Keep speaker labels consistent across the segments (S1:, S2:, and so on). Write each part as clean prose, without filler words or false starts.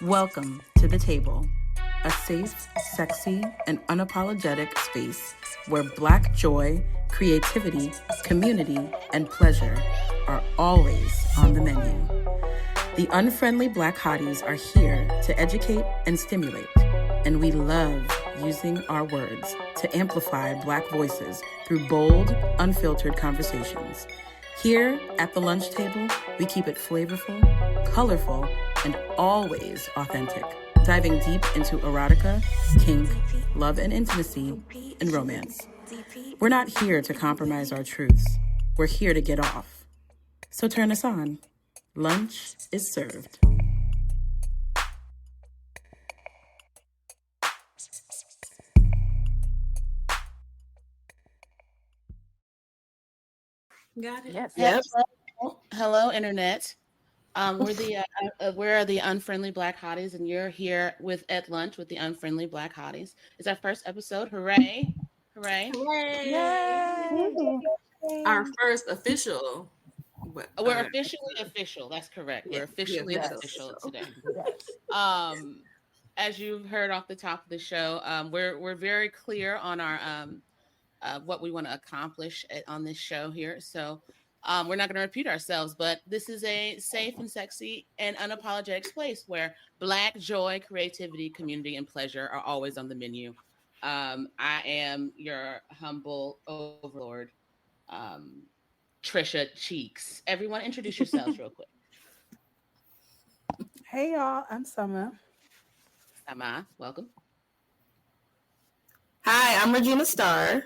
S1: Welcome to The Table, a safe, sexy, and unapologetic space where Black joy, creativity, community, and pleasure are always on the menu. The unfriendly Black hotties are here to educate and stimulate, and we love using our words to amplify Black voices through bold, unfiltered conversations. Here at the lunch table, we keep it flavorful, colorful, and always authentic, diving deep into erotica, kink, love and intimacy, and romance. We're not here to compromise our truths. We're here to get off. So turn us on. Lunch is served.
S2: Got it.
S3: Yes.
S1: Yep. Hello, Internet. We're the Unfriendly Black Hotties, and you're here at lunch with the Unfriendly Black Hotties. It's our first episode. Hooray! Hooray!
S2: Yay!
S3: Yay!
S2: Our first official.
S1: We're officially official. That's correct. We're officially official today.
S3: Yes.
S1: As you've heard off the top of the show, we're very clear on our what we want to accomplish on this show here. So we're not going to repeat ourselves, but this is a safe and sexy and unapologetic place where Black joy, creativity, community, and pleasure are always on the menu. I am your humble overlord, Trisha Cheeks. Everyone introduce yourselves real quick.
S4: Hey y'all, I'm Summer.
S1: Sama, welcome.
S5: Hi, I'm Regina Starr.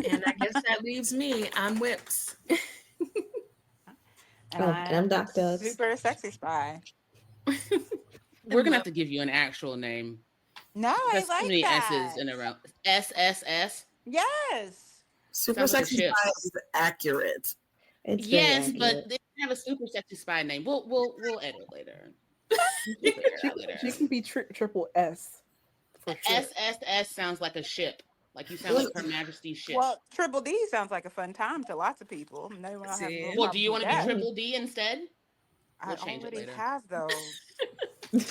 S2: And I guess that leaves me. I'm Whips.
S3: And
S5: I'm Doc Dubs.
S3: Super sexy spy.
S1: We're gonna have to give you an actual name.
S3: No, I
S1: There's
S3: like
S1: too many
S3: that.
S1: S's in a row. SSS.
S3: Yes.
S5: Super
S1: Sounds like a
S5: Sexy
S1: ship.
S5: Spy is accurate.
S6: It's
S1: Yes,
S6: very
S1: but
S6: accurate.
S1: they have a super sexy spy name. We'll edit later.
S4: She can be triple S. For sure.
S1: SSS sounds like a ship. Like you sound like Her Majesty's ship.
S3: Well, Triple D sounds like a fun time to lots of people. No one have
S2: See?
S3: no
S1: Well, do you want to be
S3: problem with
S1: Triple D instead?
S3: that.
S1: We'll
S3: I
S1: change it
S3: already
S1: later.
S3: have those.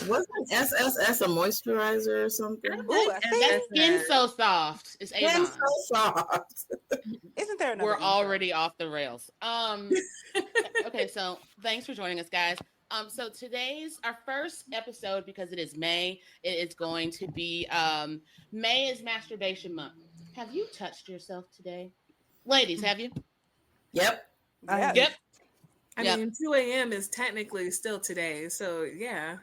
S5: Wasn't SSS a moisturizer or something?
S3: Ooh, I see.
S1: That skin's so soft. It's
S5: It's
S1: Avon.
S5: so soft.
S3: Isn't there another?
S1: We're
S3: intro?
S1: already off the rails. Okay, so thanks for joining us, guys. So today's our first episode because it is May. It is going to be May is Masturbation Month. Have you touched yourself today, ladies? Have you?
S5: Yep.
S3: Yes.
S1: Yep.
S2: I
S1: Yep.
S2: mean, 2 a.m. is technically still today. So, yeah.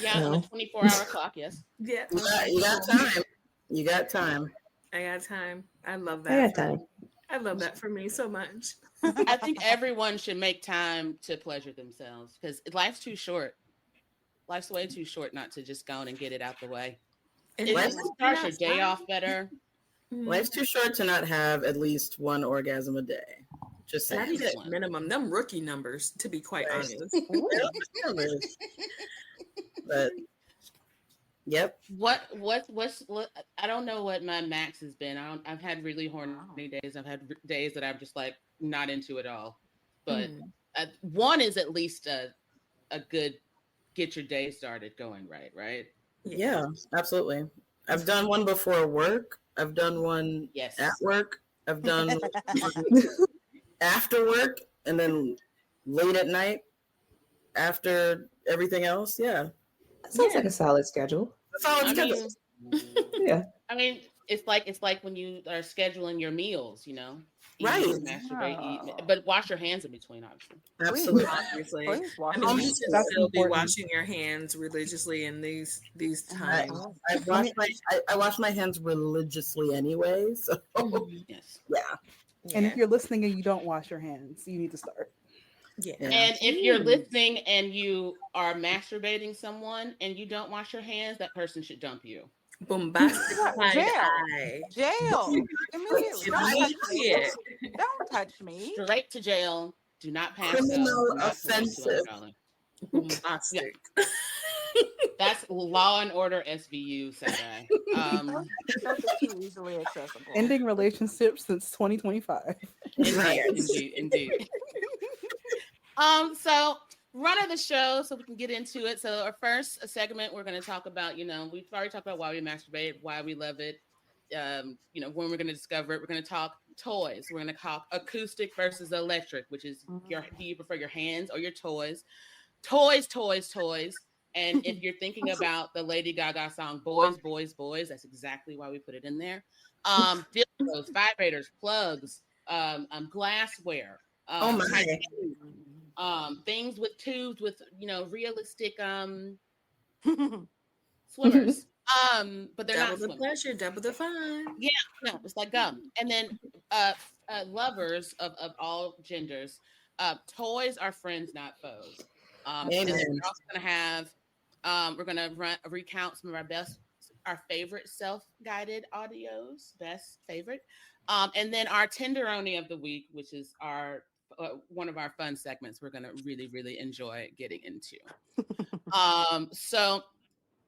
S1: Yeah, on a 24-hour clock. Yes.
S2: Yeah.
S5: You got time. You got time.
S2: I got time. I love
S6: I
S2: that.
S6: got time.
S2: I love that for me so much.
S1: I think everyone should make time to pleasure themselves because life's too short. Life's way too short not to just go on and get it out the way.
S2: And
S1: It
S5: Life's
S1: starts your day off better.
S5: Life's too short to not have at least one orgasm a day. Just
S2: Not
S5: saying.
S2: even minimum. Them rookie numbers, to be quite
S5: Right.
S2: honest.
S5: But yep.
S1: What's I don't know what my max has been. I've had really horny days. I've had days that I'm just like not into it all. But one is at least a good get your day started going right?
S5: Yeah, absolutely. I've done one before work. I've done one
S1: Yes.
S5: at work. I've done one after work, and then late at night after everything else. Yeah.
S6: That sounds like a solid schedule.
S5: That's all it's
S1: I
S5: good.
S1: mean,
S6: Yeah.
S1: I mean, it's like when you are scheduling your meals, you know. Eat,
S5: Right.
S1: masturbate, eat, but wash your hands in between, obviously.
S5: Absolutely.
S2: Obviously.
S3: Please wash
S2: I
S3: your
S2: mean, you
S3: hands.
S2: should
S4: That's
S2: still be
S4: important.
S2: washing your hands religiously in these
S5: I,
S2: times.
S5: I wash my hands religiously anyway. So
S1: Yes.
S5: yeah.
S4: And if you're listening and you don't wash your hands, you need to start.
S2: Yeah.
S1: And if you're listening and you are masturbating someone and you don't wash your hands, that person should dump you.
S2: Bombastic side
S3: Jail.
S2: eye.
S3: Jail. Immediately.
S2: Yeah.
S3: Don't touch me.
S1: Straight to jail. Do not pass
S5: Criminal
S1: up. Not
S5: offensive.
S1: $200.
S2: Bombastic.
S1: That's Law and Order SVU, Saturday.
S3: That's too easily accessible.
S4: Ending relationships since 2025.
S1: Indeed,
S5: Right.
S1: indeed.
S2: So run of the show so we can get into it. So our first segment, we're going to talk about, we've already talked about why we masturbate, why we love it, when we're going to discover it. We're going to talk toys. We're going to talk acoustic versus electric, which is do you prefer your hands or your toys? Toys. And if you're thinking about the Lady Gaga song, Boys, Boys, Boys, that's exactly why we put it in there. Dildos, vibrators, plugs, glassware,
S5: Oh my.
S2: things with tubes with, realistic swimmers. But they're
S7: double
S2: not
S7: the
S2: swimmers.
S7: pleasure, double the fun.
S2: Yeah, no, it's like gum. And then lovers of all genders, toys are friends, not foes. And then we're also gonna have we're gonna recount some of our favorite self-guided audios, best favorite. And then our tenderoni of the week, which is our one of our fun segments we're gonna really, really enjoy getting into. So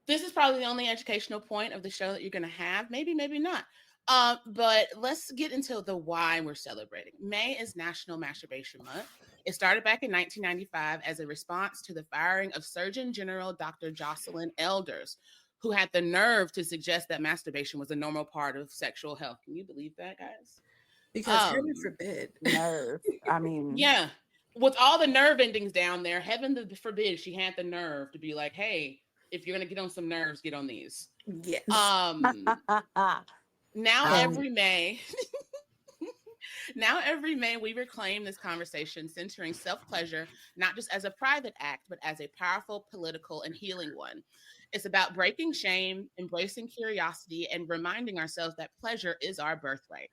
S2: this is probably the only educational point of the show that you're going to have. Maybe not. But let's get into the why we're celebrating. May is National Masturbation Month. It started back in 1995 as a response to the firing of Surgeon General Dr. Joycelyn Elders, who had the nerve to suggest that masturbation was a normal part of sexual health. Can you believe that, guys?
S7: Because heaven forbid.
S3: Nerve. I mean,
S2: yeah. With all the nerve endings down there, heaven forbid she had the nerve to be like, hey, if you're going to get on some nerves, get on these.
S7: Yes.
S2: Every May, we reclaim this conversation centering self-pleasure, not just as a private act, but as a powerful, political, and healing one. It's about breaking shame, embracing curiosity, and reminding ourselves that pleasure is our birthright.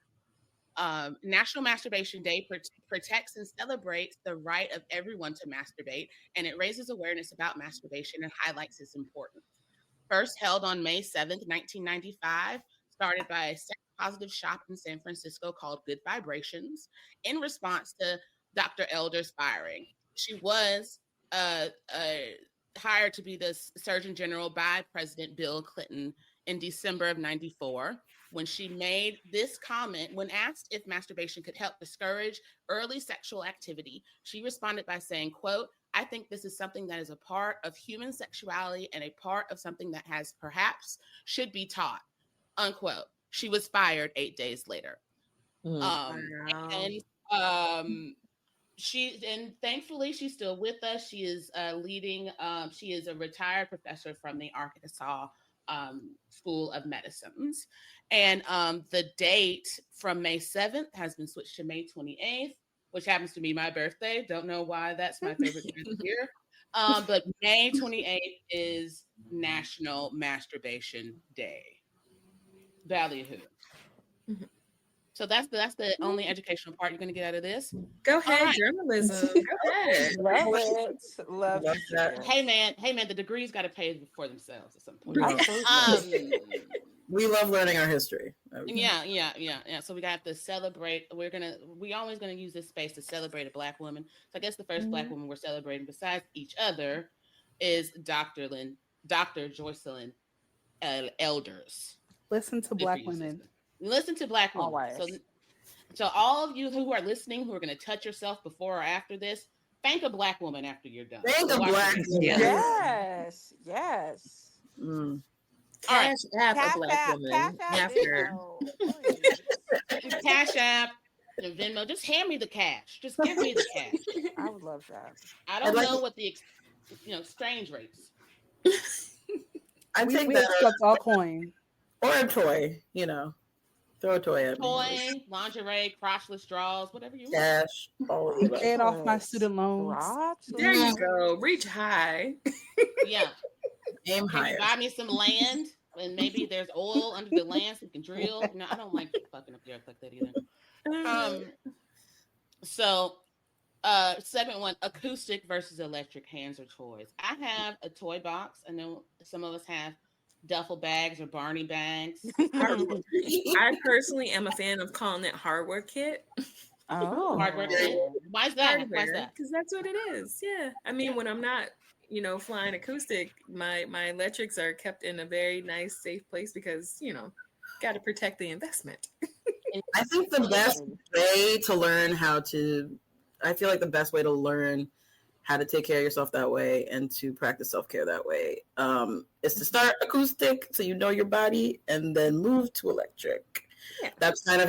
S2: National Masturbation Day protects and celebrates the right of everyone to masturbate, and it raises awareness about masturbation and highlights its importance. First held on May 7th, 1995, started by a sex-positive shop in San Francisco called Good Vibrations in response to Dr. Elders' firing. She was hired to be the Surgeon General by President Bill Clinton in December of 94. When she made this comment, when asked if masturbation could help discourage early sexual activity, she responded by saying, quote, I think this is something that is a part of human sexuality and a part of something that perhaps should be taught, unquote. She was fired 8 days later. And thankfully she's still with us. She is she is a retired professor from the Arkansas School of Medicines. And the date from May 7th has been switched to May 28th, which happens to be my birthday. Don't know why that's my favorite day of the year. But May 28th is National Masturbation Day. Ballyhoo. Mm-hmm. So that's the only educational part you're going to get out of this.
S7: Go ahead, right. Journalism. Go ahead.
S3: Love that.
S2: Hey man, the degrees got to pay for themselves at some point.
S5: We love learning our history.
S2: Yeah. So we got to celebrate. We always gonna use this space to celebrate a Black woman. So I guess the first Black woman we're celebrating besides each other is Dr. Joycelyn Elders.
S4: Listen to Black women.
S2: Listen to Black women. So all of you who are listening, who are going to touch yourself before or after this, thank a Black woman after you're done.
S5: Thank a Black woman.
S3: Yes.
S7: Cash app a Black woman after.
S2: Cash app and Venmo. Just hand me the cash. Just give me the cash.
S3: I would love that.
S2: I don't know what the exchange rates.
S5: I think
S4: we accept all coin
S5: or a toy. Throw a toy at me.
S2: Toy, lingerie, crotchless draws, whatever you want.
S5: Cash.
S4: Paid off my student loans.
S7: There you go. Reach high.
S2: Yeah.
S5: Aim higher.
S2: You buy me some land, and maybe there's oil under the land so we can drill. No, I don't like fucking up the earth like that either. So, segment 1: acoustic versus electric, hands or toys. I have a toy box. I know some of us have duffel bags or Barney bags.
S7: I personally am a fan of calling it hardware kit.
S3: Oh,
S2: hardware kit. Why is that?
S7: Because that's what it is. Yeah. I mean, when I'm not, flying acoustic, my electrics are kept in a very nice, safe place because, got to protect the investment.
S5: I think the best way to learn I feel like the best way to learn how to take care of yourself that way and to practice self-care that way. Is to start acoustic so you know your body and then move to electric.
S7: Yeah.
S5: That's kind of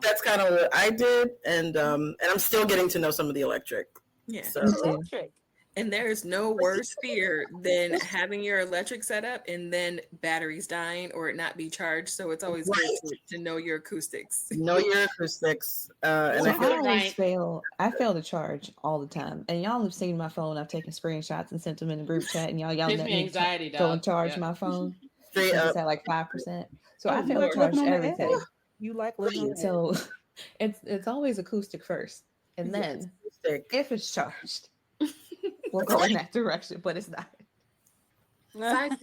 S5: that's kind of what I did. And I'm still getting to know some of the electric.
S7: Yeah.
S5: So
S3: Electric.
S7: And there is no worse fear than having your electric set up and then batteries dying or it not be charged. So it's always good to know your acoustics.
S5: know your acoustics. And
S6: So
S5: I
S6: I
S5: feel
S6: always fail. I fail to charge all the time, and y'all have seen my phone. I've taken screenshots and sent them in the group chat, and y'all yelling
S2: Gives
S6: at
S2: me
S6: me
S2: anxiety,
S6: to go
S2: dog.
S6: and charge
S2: Yep.
S6: my phone.
S5: straight
S6: It's
S5: up.
S6: at like 5%. So
S4: Oh,
S6: I
S4: you
S6: fail
S4: like
S6: to charge
S4: living on the edge?
S6: everything.
S4: You like living on the edge.
S6: So it's always acoustic first, and
S7: Yes.
S6: then
S5: Acoustic.
S6: if it's charged, we'll go in that direction. But it's not.
S7: 5%.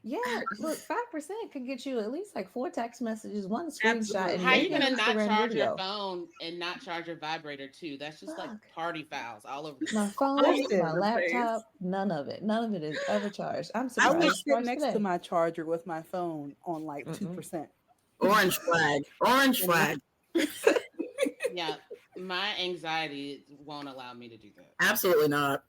S6: Yeah, look, 5% could get you at least like 4 text messages, 1 screenshot,
S7: Absolutely.
S6: and
S2: How you
S6: maybe an
S2: gonna not
S6: Instagram
S2: charge
S6: video.
S2: your phone and not charge your vibrator too? That's just like
S6: Fuck.
S2: party fouls all over.
S6: My phone,
S7: All
S6: my
S7: over the place.
S6: laptop, none of it is ever charged. I'm
S4: I
S6: surprised.
S4: would
S6: it's
S4: sit
S6: charged
S4: next
S6: today.
S4: to my charger with my phone on like 2%.
S5: Orange flag. Orange flag.
S2: Yeah, my anxiety won't allow me to do that.
S5: Absolutely not.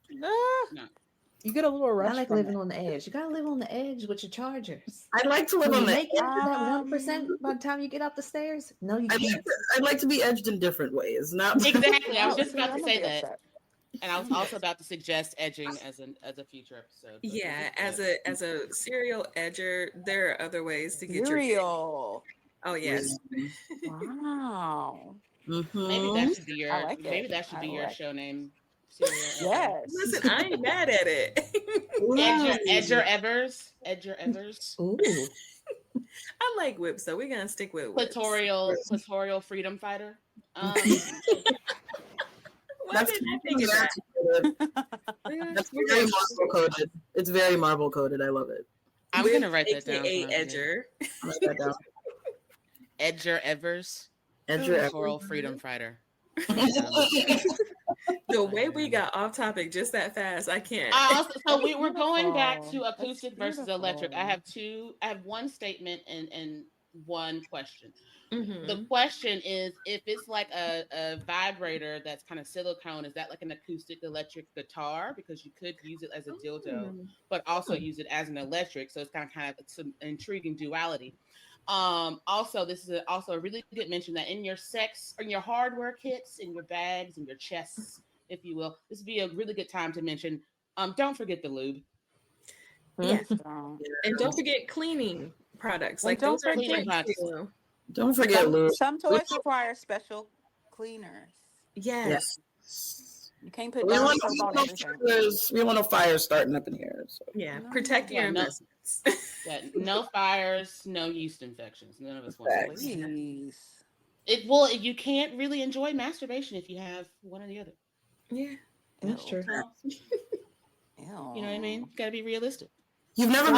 S4: You get a little rush.
S6: I like
S4: from
S6: living
S4: it.
S6: on the edge. You gotta live on the edge with your chargers.
S5: I'd like to live
S6: When
S5: on
S6: you
S5: the
S6: make it to that
S3: Um,
S6: 1% by the time you get up the stairs, no, you can't.
S5: I'd like to be edged in different ways. Not
S2: Exactly. I was
S3: Oh,
S2: just
S3: see,
S2: about
S3: I'm
S2: to
S3: gonna
S2: say
S3: be
S2: that,
S3: upset.
S2: and I was also about to suggest edging as a future episode. but
S7: Yeah,
S2: this
S7: as a serial edger, there are other ways to get your
S3: Cereal.
S7: Oh yes.
S3: Wow.
S2: maybe that should be your
S3: I like
S2: maybe
S3: it.
S2: that should
S3: I
S2: be your
S3: like
S2: show name. Serial Edger.
S3: Yes.
S7: Listen, I ain't mad at it.
S2: Edger Evers. Edger Evers.
S6: Ooh.
S7: I like whips, so we're gonna stick with whips.
S2: Clitorial freedom fighter.
S7: Why
S5: That's
S7: didn't I think of that?
S5: That's very Marvel coded. It's very Marvel coded. I love it.
S2: I'm gonna write that down.
S7: AKA
S2: for my video.
S7: Edger.
S5: I'll write that down.
S2: Edger Evers.
S5: Edger
S2: Clitoral freedom fighter.
S7: The way we got off topic just that fast, I can't.
S2: So we're going back to
S3: Beautiful.
S2: acoustic
S3: That's
S2: versus electric. I
S3: beautiful.
S2: have one statement and one question.
S7: Mhm.
S2: The question is, if it's like a vibrator that's kind of silicone, is that like an acoustic electric guitar? Because you could use it as a dildo, but also use it as an electric. So it's kind of some intriguing duality. Also, this is also a really good mention that in your sex or your hardware kits, in your bags, in your chests, if you will, this would be a really good time to mention. Don't forget the lube.
S7: Yes.
S3: Um,
S7: And don't forget cleaning products. Like
S3: don't
S7: those are
S2: forget
S7: great
S2: products.
S7: too.
S5: Don't forget Lou.
S3: some toys require special cleaners.
S7: Yes.
S3: You can't put
S5: We
S3: bar
S5: want
S3: soap on everything.
S5: no fire starting up in here. So.
S7: Yeah.
S3: No,
S7: Protect your
S2: yeah, no.
S7: investments.
S2: Yeah, no fires, no yeast infections. None of us want that.
S3: Please.
S2: You can't really enjoy masturbation if you have one or the other.
S7: Yeah.
S6: That's true.
S3: Ew.
S2: You know what I mean? Got to be realistic.
S5: You've never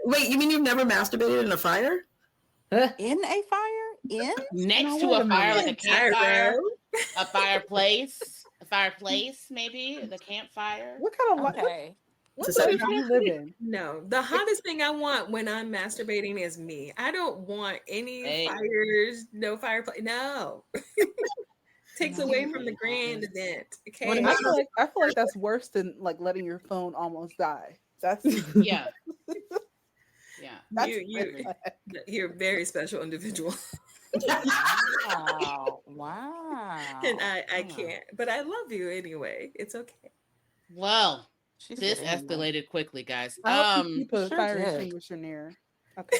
S5: Wait, you mean you've never masturbated in a fire?
S3: In a fire? In?
S2: Next
S4: No,
S2: to
S4: wait
S2: a
S4: a
S2: fire,
S4: minute.
S2: like a campfire, a fireplace, maybe the campfire.
S4: What kind of life?
S3: Okay.
S4: What
S5: It's a
S4: life do you live in?
S7: No, the hottest thing I want when I'm masturbating is me. I don't want any
S2: Hey.
S7: fires, no fireplace. No. Takes away from the grand event. Okay.
S4: I feel like that's worse than like letting your phone almost die. That's
S2: Yeah. Yeah.
S4: that's
S7: You're a very special individual.
S3: Wow. Wow.
S7: And I can't. But I love you anyway. It's okay.
S2: Well,
S3: She
S2: this
S3: said anyway.
S2: escalated quickly, guys.
S4: I hope you keep a
S3: sure
S4: fire
S3: did.
S4: extinguisher near. Okay.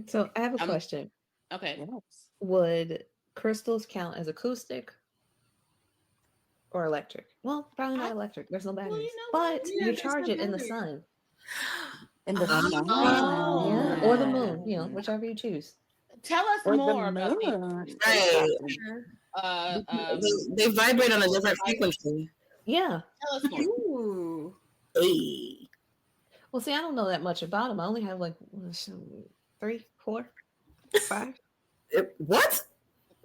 S6: So I have a question.
S2: Okay.
S3: Yes.
S6: Would crystals count as acoustic or electric? Well, probably not electric. There's no batteries.
S2: you know what?
S6: But
S7: Yeah,
S6: you
S7: there's
S6: charge
S7: no
S6: it in the
S7: batteries.
S6: sun.
S3: In the
S2: Oh.
S3: sun.
S6: Yeah, or the moon, whichever you choose.
S2: Tell us
S3: Or
S2: more
S3: the
S2: about these.
S3: moon.
S5: Right. They vibrate on a different frequency.
S6: Yeah.
S2: Tell us more.
S7: Ooh.
S5: Hey.
S6: Well, see, I don't know that much about them. I only have like 3, 4, 5.
S5: What?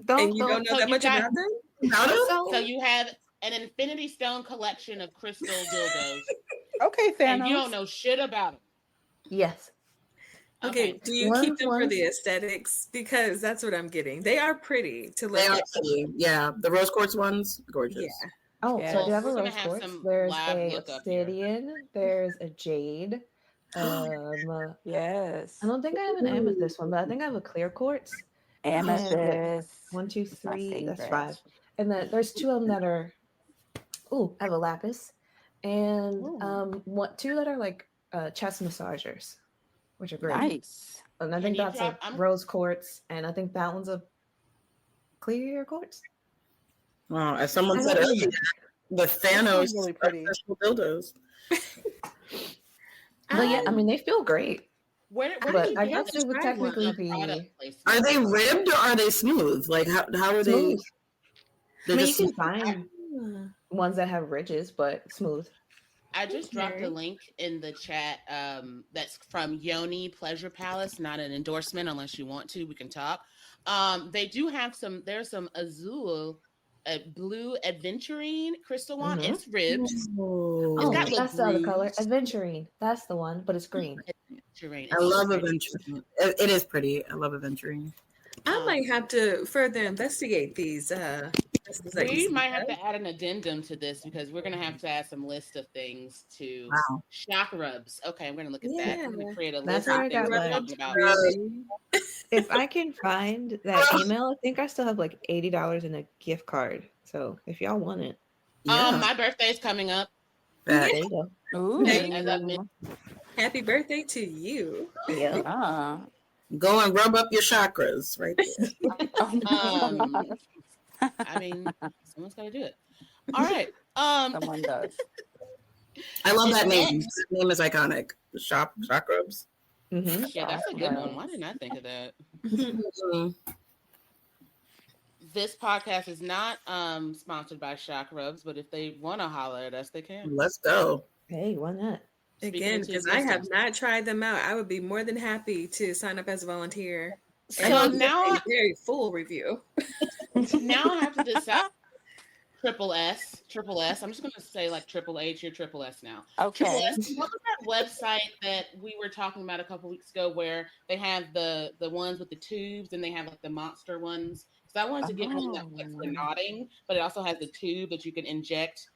S7: And you don't know
S2: So
S7: that
S2: you
S7: much
S2: got-
S7: about them?
S5: How does
S2: So you have an Infinity Stone collection of crystal dildos,
S4: Okay, Thanos.
S2: and you don't know shit about them.
S6: Yes.
S7: Okay, do you
S6: One-
S7: keep them for
S6: one-
S7: the aesthetics? Because that's what I'm getting. They are pretty to look
S5: they are
S7: at.
S5: pretty? Yeah, the rose quartz ones, gorgeous.
S7: Yeah.
S6: Oh, so I do
S2: Well,
S6: have a
S2: we're gonna
S6: rose
S2: have
S6: quartz.
S2: some
S6: There's
S2: live
S6: a
S2: look up here.
S6: obsidian. There's a jade. I
S3: Yes.
S6: don't think I have an amethyst one, but I think I have a clear quartz. And wait,
S3: Amethyst.
S6: 1, 2,
S3: It's my
S6: 3. That's
S3: favorite.
S6: 5. And then there's 2 of them that are. Oh, I have a lapis, and what 2 that are like chest massagers, which are great.
S3: Nice.
S6: And I
S2: Can
S6: think
S2: you
S6: that's
S2: drop-
S6: a
S2: I'm-
S6: rose quartz, and I think that one's a clear quartz.
S5: Wow, as someone
S6: I
S5: said
S6: don't
S5: earlier, the Thanos
S4: really pretty.
S5: crystal dildos.
S6: But yeah, I mean they feel great.
S2: Where
S6: But
S2: did you
S6: I
S2: get
S6: guess
S2: this
S6: it would
S7: Try one.
S6: technically
S2: product
S6: be
S2: placement?
S5: Are they ribbed or are they smooth? Like how are they?
S6: smooth. I
S5: They're
S6: mean, you
S5: just
S6: can find ones that have ridges, but smooth.
S2: I just dropped a
S7: Okay.
S2: link in the chat. That's from Yoni Pleasure Palace. Not an endorsement, unless you want to. We can talk. They do have some. There's some azul, blue aventurine crystal one.
S6: Mhm.
S2: It's ribbed.
S5: Oh,
S2: It's got
S6: That's the other color.
S2: grooves.
S6: Aventurine. That's the one, but it's green.
S2: Aventurine.
S5: I
S2: It's
S5: love
S2: pretty.
S5: aventurine. It is pretty. I love aventurine.
S7: I might have to further investigate these. Crystals that you
S2: We
S7: speak
S2: might have
S7: of.
S2: to add an addendum to this because we're gonna have to add some list of things to
S5: Wow.
S2: shock rubs. Okay, I'm gonna look at that. I'm gonna
S7: Yeah.
S2: create a
S6: That's
S2: list of
S6: where I
S2: things
S6: got
S2: we're
S6: like
S2: talking about.
S6: if I can find that email, I think I still have like $80 in a gift card. So if y'all want it,
S5: Yeah.
S2: My birthday's coming up.
S5: That-
S6: there you go.
S3: Ooh.
S2: As I've mentioned.
S7: Happy birthday to you.
S6: Yeah.
S3: Ah.
S5: Go and rub up your chakras right there.
S2: I mean, someone's got to do it. All right.
S3: Someone does.
S5: I love that
S2: It's
S5: name.
S2: next.
S5: That name is iconic. The chakrabs.
S6: Mm-hmm.
S2: Yeah, that's a good one. Why didn't I think of that? This podcast is not sponsored by Shock Rubs, but if they want to holler at us, they can.
S5: Let's go.
S6: Hey, why not?
S2: Speaking
S7: Again,
S2: into
S7: because I have
S2: existence.
S7: not tried them out. I would be more than happy to sign up as a volunteer.
S2: So
S7: And
S2: now,
S7: a very full review.
S2: now I have to decide. Triple S. I'm just gonna say like Triple H. You're Triple S now. Triple
S3: Okay.
S2: S. What was that website that we were talking about a couple weeks ago, where they have the ones with the tubes and they have like the monster ones? So I wanted to get one that like for nodding, but it also has the tube that you can inject.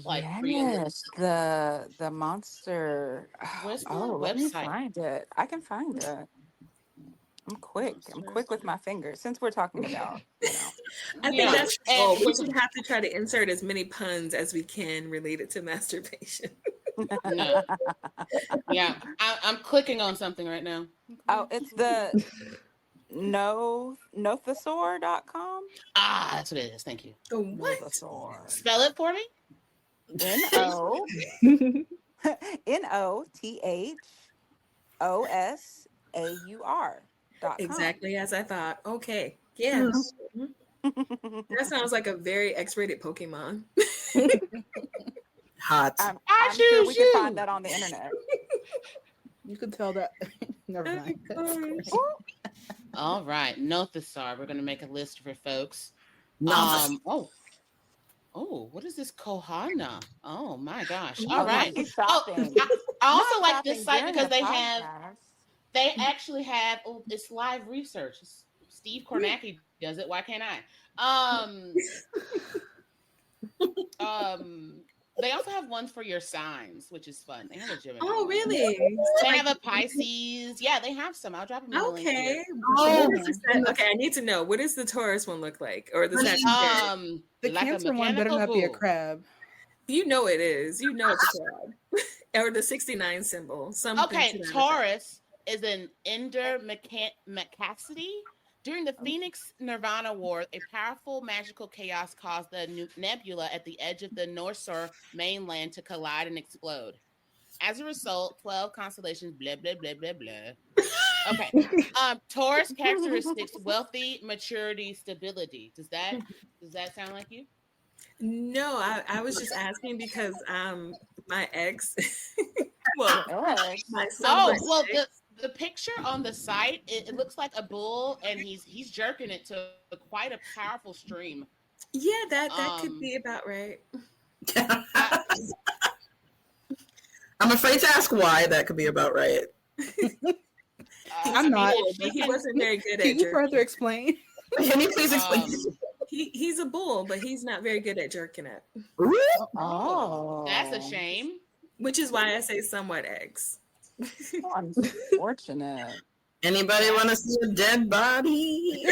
S2: Like
S3: Yes, the monster.
S2: Where's the
S3: Let me
S2: website?
S3: find it. I can find it. I'm quick. I'm quick with my fingers. Since we're talking about,
S7: I think
S2: Yeah.
S7: that's
S2: And
S7: all. We
S2: we're-
S7: should have to try to insert as many puns as we can related to masturbation.
S2: No. Yeah, I'm clicking on something right now.
S3: Oh, it's the nothosaur.com.
S2: Ah, that's what it is. Thank you.
S7: Oh, what?
S3: Nothosaur.
S2: Spell it for me.
S3: NOTHOSAUR.com.
S7: Exactly as I thought. Okay. Yeah. That sounds like a very X-rated Pokemon.
S5: Hot.
S3: I'm
S2: I
S3: sure we
S2: choose
S3: can
S2: you.
S3: find that on the internet.
S4: You could tell that. Never mind.
S2: All right, Nothosaur. We're gonna make a list for folks.
S5: Nothing.
S2: What is this Kohana? Oh my gosh!
S3: Oh,
S2: All
S3: now
S2: right.
S3: she's
S2: Oh,
S3: shopping.
S2: I also
S3: Not
S2: like this
S3: shopping
S2: site
S3: during
S2: because
S3: the
S2: they actually have it's live research. Steve Kornacki does it. Why can't I? They also have ones for your signs, which is fun. They have a Gemini.
S7: Oh,
S2: one.
S7: really?
S2: They have a Pisces. Yeah, they have some. I'll drop them in the link
S7: Okay.
S2: here.
S7: What is the okay, I need to know. What does the Taurus one look like? Or the Sagittarius?
S4: The
S2: like a
S4: Cancer one better
S2: mechanical
S4: not be a
S2: bull.
S4: crab.
S7: You know it is. You know it's a crab. Or the 69 symbol. Something
S2: Okay,
S7: to that effect.
S2: Taurus is an Ender Macacity. During the Phoenix Nirvana War, a powerful magical chaos caused the nebula at the edge of the Northstar mainland to collide and explode. As a result, 12 constellations, blah, blah, blah, blah, blah. Okay. Taurus characteristics, wealthy, maturity, stability. Does that sound like you?
S7: No, I was just asking because my ex well
S3: Eggs.
S7: my son
S2: The picture on the site, it looks like a bull and he's jerking it to quite a powerful stream.
S7: yeah, that could be about right.
S5: I'm afraid to ask why. That could be about right.
S4: I'm not.
S7: He wasn't very good
S4: Can
S7: at
S4: you further explain?
S5: Can you please explain?
S7: He's a bull, but he's not very good at jerking it,
S2: Oh, that's a shame.
S7: which is why I say somewhat eggs.
S3: Unfortunate.
S5: Anybody want to see a dead body?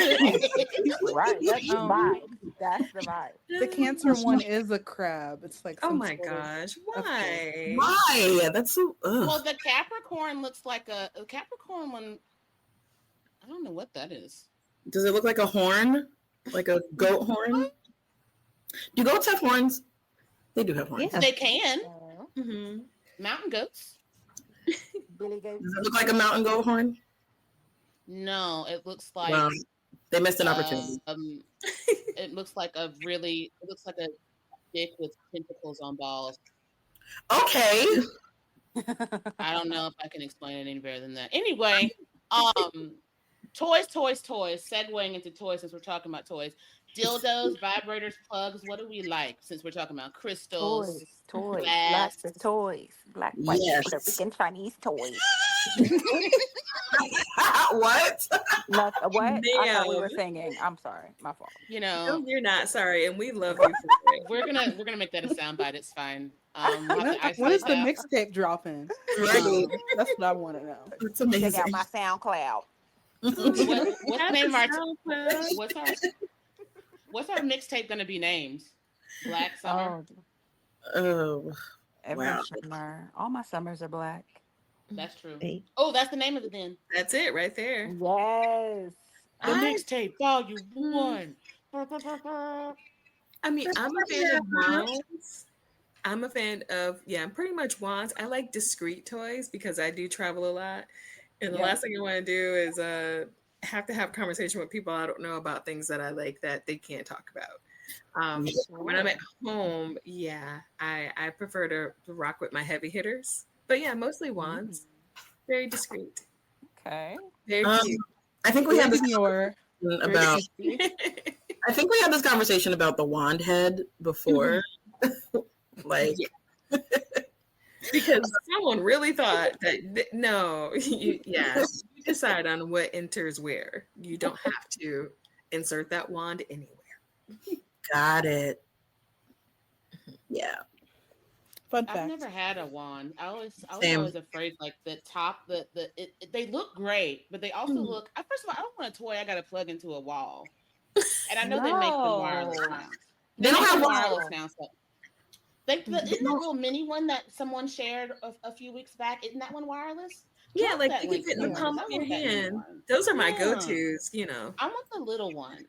S3: Right. That's the vibe. That's the vibe.
S4: The Cancer one is a crab. It's like
S7: Oh
S4: some
S7: my
S4: sort of-
S7: gosh, why?
S5: Why? That's so. Ugh.
S2: Well, the Capricorn looks like a Capricorn one. I don't know what that is.
S5: Does it look like a horn? Like a goat horn? Do goats have horns? They do have horns.
S6: Yeah.
S2: They can.
S7: Mm-hmm.
S2: Mountain goats.
S3: Billy goat.
S5: Does it look like a mountain goat horn?
S2: No, it looks like
S5: Well, they missed an opportunity.
S2: it looks like a dick with tentacles on balls.
S5: Okay.
S2: I don't know if I can explain it any better than that. Anyway, toys. Segueing into toys since we're talking about toys. Dildos, vibrators, plugs. What do we like since we're talking about crystals?
S3: Toys.
S2: glass.
S3: Lots of toys. Black, white,
S5: Yes.
S3: Puerto Rican, Chinese toys.
S5: What?
S3: What? I thought we
S7: Damn.
S3: were singing. I'm sorry. My fault.
S2: You
S7: No,
S2: know,
S7: you're not sorry, and we love you for it.
S2: we're gonna make that a soundbite. It's fine.
S4: When is the mixtape dropping?
S5: Right.
S4: That's what I want to know.
S5: It's
S3: Check
S5: amazing.
S3: out my SoundCloud.
S2: What's the name of our
S7: SoundCloud.
S2: what's our mixtape gonna be named? Black Summer.
S5: Oh,
S3: Every
S5: Wow.
S3: summer. All my summers are black.
S2: That's true.
S6: Hey.
S2: Oh, that's the name of it then.
S7: That's it right there.
S3: Yes.
S2: The mixtape volume 1.
S7: I mean, I'm a fan of wands. I'm a fan of, pretty much wands. I like discreet toys because I do travel a lot. And the last thing I want to do is have to have conversation with people I don't know about things that I like that they can't talk about. When I'm at home, I prefer to rock with my heavy hitters. But yeah, mostly wands. Very discreet.
S3: Okay.
S7: Very cute.
S5: I think we had this
S4: Your
S5: about. I think we had this conversation about the wand head before. Like,
S7: Because someone really thought that you decide on what enters where. You don't have to insert that wand anywhere.
S5: got it. Yeah.
S4: fun
S2: I've
S4: fact.
S2: never had a wand. I was
S5: Same.
S2: always afraid like the top, they look great, but they also look. First of all, I don't want a toy I got to plug into a wall, and I know they make them wireless
S3: No.
S2: now.
S5: They don't
S2: make
S5: have
S2: them
S5: wireless.
S2: wireless now. So. Isn't that little mini one that someone shared a few weeks back? Isn't that one wireless?
S7: Yeah,
S2: Drop
S7: like
S2: that
S7: you can
S2: link
S7: fit in
S2: for
S7: the
S2: me,
S7: palm
S2: 'cause
S7: of
S2: I
S7: your
S2: want that mini
S7: hand.
S2: one.
S7: Those are my
S2: Yeah.
S7: go-tos,
S2: I want the little one.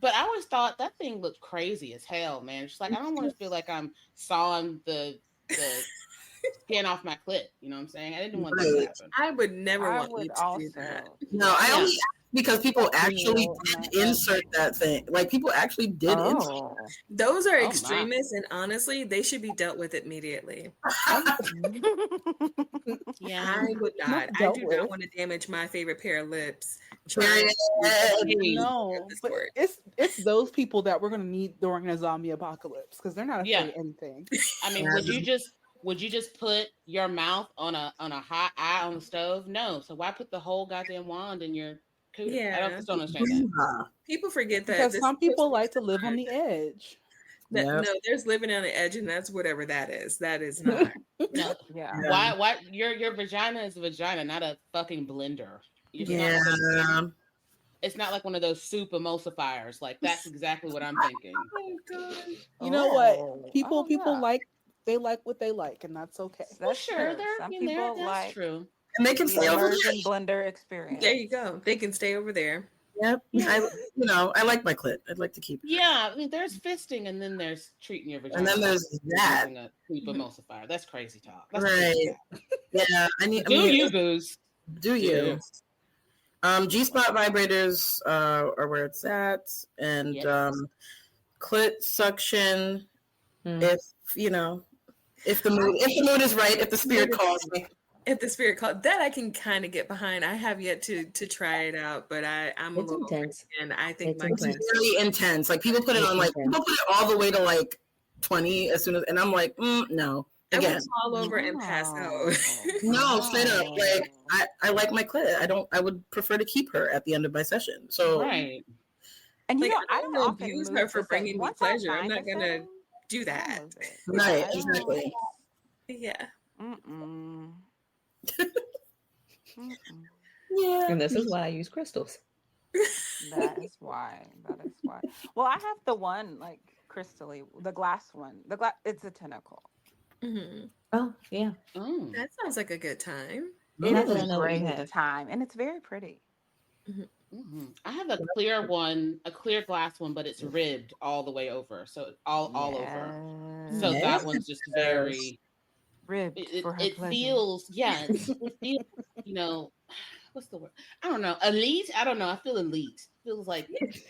S2: But I always thought that thing looked crazy as hell, man. Just like I don't want to feel like I'm sawing the skin off my clit. You know what I'm saying? I didn't want that to happen.
S7: I would never
S3: I
S7: want you
S3: would
S7: to
S3: also.
S7: do that.
S5: No, I
S2: Yeah.
S5: only asked because people actually
S4: Real,
S5: did
S4: not
S5: insert that thing. Like people actually did insert.
S3: Oh.
S7: Those are
S2: Oh, my.
S7: extremists, and honestly, they should be dealt with immediately.
S2: Yeah.
S7: I would not. I
S4: dealt
S7: do
S4: with.
S7: not want to damage my favorite pair of lips.
S5: Period.
S4: No, but it's those people that we're gonna need during a zombie apocalypse because they're not afraid
S2: Yeah.
S4: of anything.
S2: I mean, would you just put your mouth on a hot eye on the stove? No. So why put the whole goddamn wand in your cooter? I
S7: Yeah.
S2: just don't understand that.
S7: People forget that
S4: Because
S7: this
S4: some people
S7: person
S4: like
S7: is
S4: to live on
S7: different.
S4: the edge.
S7: That-
S5: Yep.
S7: No, there's living on the edge, and that's whatever that is. That is not.
S2: No.
S3: Yeah.
S2: Why your vagina is a vagina, not a fucking blender. It's not
S5: Yeah.
S2: one of those- It's not like one of those soup emulsifiers. Like that's exactly what I'm thinking.
S7: Oh God.
S4: You know
S3: Oh.
S4: what? People
S3: Yeah.
S4: like what they like, and that's okay.
S3: That's
S2: Well, sure,
S3: true.
S2: there.
S3: Some
S2: I mean,
S3: people
S2: that's
S3: like
S2: true.
S5: And they can
S3: the
S5: stay over there.
S3: immersion blender experience.
S7: There you go. They can stay over there.
S5: Yep. I like my clit. I'd like to keep it.
S2: Yeah, I mean, there's fisting, and then there's treating your vagina.
S5: And then there's that.
S2: using a soup emulsifier. That's crazy talk. That's
S5: Right.
S2: crazy talk.
S5: Yeah.
S2: Do you, booze?
S5: Do you? G-spot vibrators are where it's at, and
S2: Yes.
S5: clit suction. If the mood is right, if the spirit calls me.
S7: If the spirit called that, I can kind of get behind. I have yet to try it out, but I'm a
S6: It's
S7: little
S6: intense.
S7: and I think
S6: It's
S7: my
S6: intense.
S5: It's really intense. Like people put it on, like people put it all the way to like 20 as soon as, and I'm like, no.
S7: I
S5: Again,
S7: would fall over and pass out.
S5: no, straight up. Like I like my clit. I would prefer to keep her at the end of my session. So
S2: Right.
S3: And you
S7: Like,
S3: know,
S7: I
S3: I
S7: don't
S3: don't
S7: want to
S3: often
S7: abuse
S3: move
S7: her for
S3: to set.
S7: bringing me
S3: Once I
S7: pleasure. I'm
S3: find a
S7: not gonna
S3: setting,
S7: do
S3: I'll
S7: that.
S3: move it.
S5: Right,
S3: I don't.
S5: exactly.
S7: Yeah.
S3: Mm-mm. Mm-mm.
S5: Yeah.
S6: And this is why I use crystals.
S3: That is why. That is why. Well, I have the one like crystally, the glass one. The glass. It's a tentacle.
S7: Hmm.
S6: Oh, yeah.
S2: Mm.
S7: That sounds like a good time.
S3: It
S6: Now
S3: is
S6: that
S3: a
S6: I know what you
S3: great
S6: have.
S3: time, and it's very pretty.
S2: Mm-hmm. I have a clear one, a clear glass one, but it's ribbed all the way over, so all over. So
S3: Yes.
S2: that one's just very.
S3: Ribbed for her
S2: It
S3: pleasure.
S2: feels, yeah, it feels, you know, what's the word? I don't know, elite. I don't know. I feel elite. Feels like
S5: It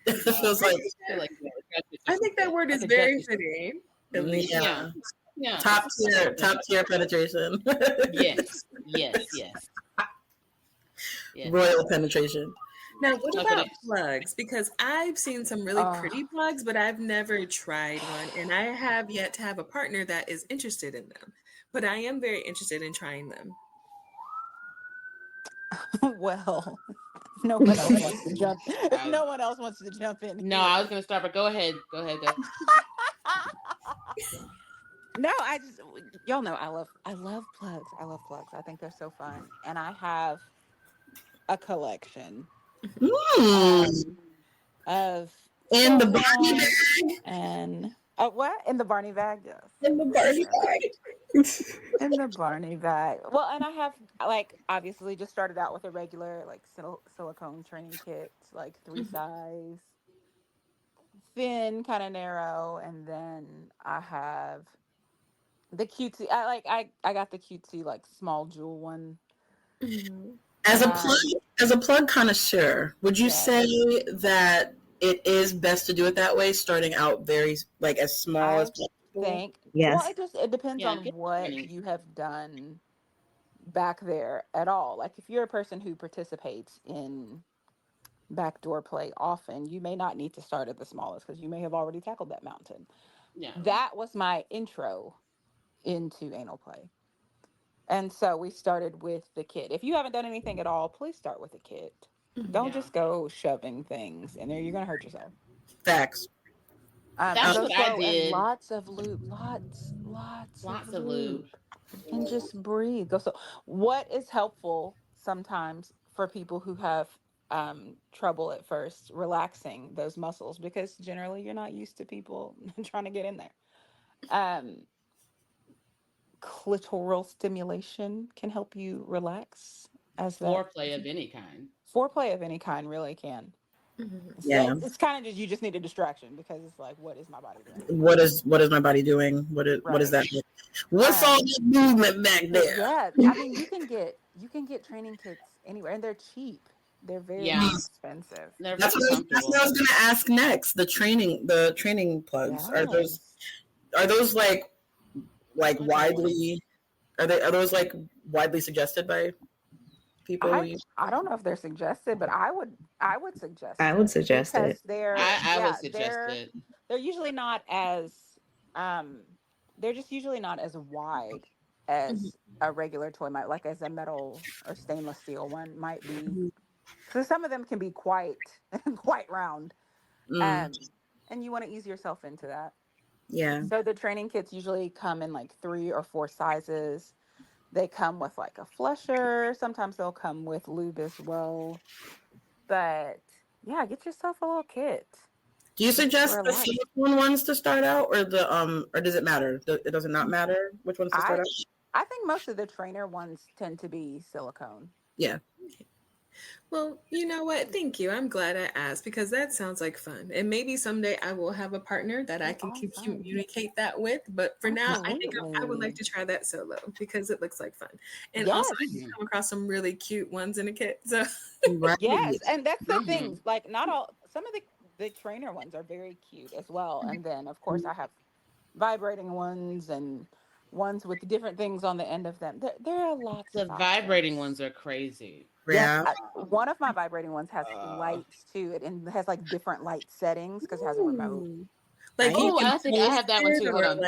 S5: feels like,
S2: I feel like
S7: I think that word
S2: like
S7: is
S2: a
S7: very
S2: judge's-
S7: fitting.
S5: yeah,
S2: yeah.
S5: top tier penetration.
S2: Yes, yes, yes. Yes.
S5: Royal penetration.
S7: Now, what
S2: Like
S7: about
S2: it-
S7: plugs? Because I've seen some really pretty plugs, but I've never tried one. And I have yet to have a partner that is interested in them. But I am very interested in trying them.
S3: Well, no one else wants to jump. No one else wants to jump in.
S2: No,
S3: here.
S2: I was gonna start, but go ahead. Go ahead. Go.
S3: No, I just y'all know I love plugs. I love plugs. I think they're so fun, and I have a collection of
S5: In the Barney
S3: silicone
S5: bag.
S3: and what in the Barney bag? Yes,
S5: In the Barney bag.
S3: in the Barney bag. Well, and I have like obviously just started out with a regular like silicone training kit, like 3 size, thin, kind of narrow, and then I have the cutesy. I got the cutesy like small jewel one.
S5: As a plug connoisseur, would you say that it is best to do it that way, starting out very like as small as possible?
S3: Think
S6: Yes.
S3: well, it depends on what you have done back there at all. Like if you're a person who participates in backdoor play often, you may not need to start at the smallest because you may have already tackled that mountain.
S2: Yeah.
S3: That was my intro into anal play. And so we started with the kit. If you haven't done anything at all, please start with a kit. Don't just go shoving things in there. You're going to hurt yourself.
S5: Facts.
S2: That's what I did.
S3: And lots of lube. Lots of lube. And just breathe. Go. So what is helpful sometimes for people who have trouble at first relaxing those muscles, because generally you're not used to people trying to get in there. Clitoral stimulation can help you relax. As that
S2: Foreplay of any kind.
S3: Foreplay of any kind really can.
S5: Yeah.
S3: It's kind of just you just need a distraction, because it's like, what is my body doing?
S5: What is my body doing? What is that? What's all that movement back there?
S3: Yeah, I mean you can get training kits anywhere, and they're cheap. They're very expensive.
S5: That's what I was gonna ask next. The training plugs, are those like widely are those like widely suggested by people?
S3: I don't know if they're suggested, but I would suggest
S6: I would suggest it.
S2: I would suggest it.
S3: They're usually not as they're just usually not as wide as a regular toy might, like as a metal or stainless steel one might be. So some of them can be quite round. And you want to ease yourself into that.
S5: Yeah.
S3: So the training kits usually come in like 3 or 4 sizes. They come with like a flusher. Sometimes they'll come with lube as well. But yeah, get yourself a little kit.
S5: Do you suggest the silicone ones to start out, or or does it matter? It does not matter which ones to start out?
S3: I think most of the trainer ones tend to be silicone.
S5: Yeah.
S7: Well, you know what? Thank you. I'm glad I asked, because that sounds like fun. And maybe someday I will have a partner that I can communicate that with. But for now, I think I would like to try that solo, because it looks like fun. And also, I just come across some really cute ones in a kit. So
S3: yes, and that's the thing. Like some of the trainer ones are very cute as well. And then of course I have vibrating ones and ones with different things on the end of them. There are lots.
S2: The vibrating ones are crazy.
S5: Yeah.
S3: One of my vibrating ones has lights too. It and has like different light settings because it has a remote.
S7: Like,
S2: I think I have that one too. Hold on.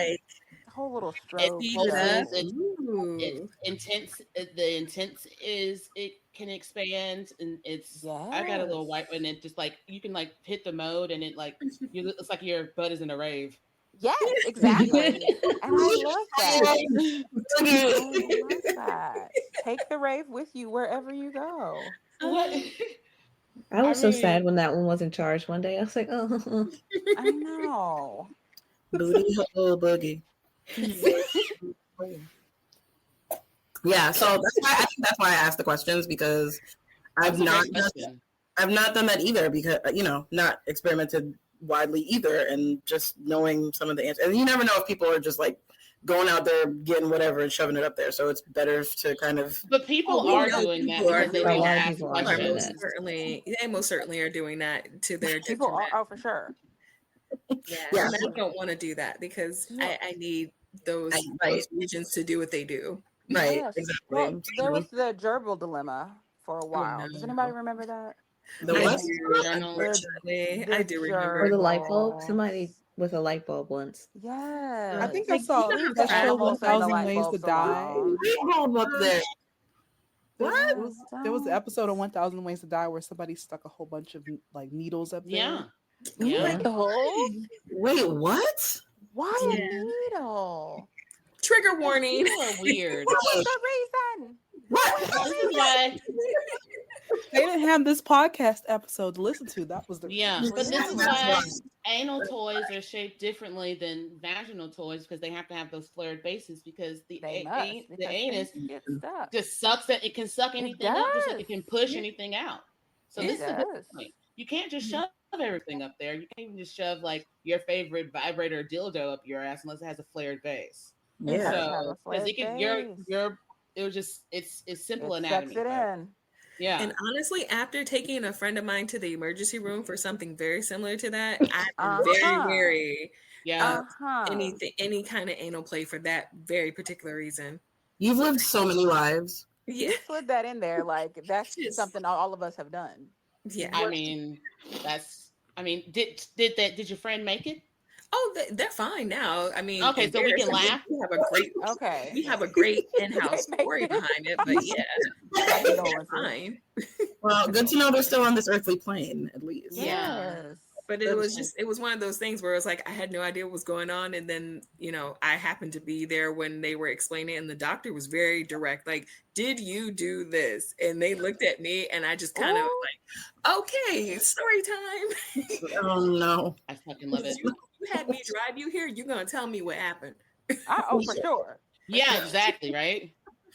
S3: whole little
S7: It
S3: strobe.
S7: speeds it up.
S2: It's
S7: Ooh.
S2: intense. The intense is it can expand, and I got a little white one. It just like you can like hit the mode, and it like it's like your butt is in a rave.
S3: Yes, exactly. And I love that. I love that. Take the rave with you wherever you go.
S2: What?
S6: I was so sad when that one wasn't charged one day. I was like, oh.
S3: I know.
S5: Booty hole boogie. Yeah, so I think that's why I asked the questions, because I've not done that either, because not experimented widely either, and just knowing some of the answers. And you never know if people are just like going out there getting whatever and shoving it up there. So it's better to kind of.
S2: But people are doing that because they don't ask questions.
S7: They most certainly are doing that to their
S3: people are, oh, for sure.
S7: Yeah. And I don't want to do that because I need those regions to do what they do.
S5: Right.
S3: Yes.
S5: Exactly.
S3: Well, there was the gerbil dilemma for a while.
S7: Oh, no.
S3: Does anybody remember that?
S5: The what?
S7: I do remember.
S6: Or the light bulb. Somebody with a light bulb once.
S3: Yes.
S4: I think I saw that show 1,000 Ways to Die.
S5: Up there.
S4: What? There was an episode of 1,000 Ways to Die where somebody stuck a whole bunch of like needles up there.
S3: Yeah.
S5: Wait, what?
S3: Why a needle?
S7: Trigger warning.
S2: People are weird.
S3: What's the reason?
S2: What?
S4: They didn't have this podcast episode to listen to. That was the
S2: but this is why anal toys are shaped differently than vaginal toys, because they have to have those flared bases, because the anus just sucks that it can suck anything up, just like it can push anything out. So this is a good point. You can't just shove everything up there. You can't even just shove like your favorite vibrator or dildo up your ass unless it has a flared base.
S5: Yeah.
S2: So because it can it's simple anatomy.
S3: Sucks it in.
S2: Yeah.
S7: And honestly, after taking a friend of mine to the emergency room for something very similar to that, I'm very wary any kind of anal play for that very particular reason.
S5: You've lived so many lives.
S3: Yeah. You slid that in there, like that's something all of us have done.
S7: Yeah.
S2: I mean, did your friend make it?
S7: Oh, they're fine now. I mean,
S2: okay, so we can laugh.
S7: We have a great in-house story behind it, but they're fine.
S5: Well, good to know they're still on this earthly plane, at least.
S7: Yeah. But it was one of those things where it was like I had no idea what was going on, and then I happened to be there when they were explaining it, and the doctor was very direct, like, "Did you do this?" And they looked at me, and I just kind of like, "Okay, story time."
S5: Oh no,
S2: I fucking love it.
S7: You had me drive you here. You're gonna tell me what happened.
S3: Oh, for sure.
S2: Yeah, exactly. Right.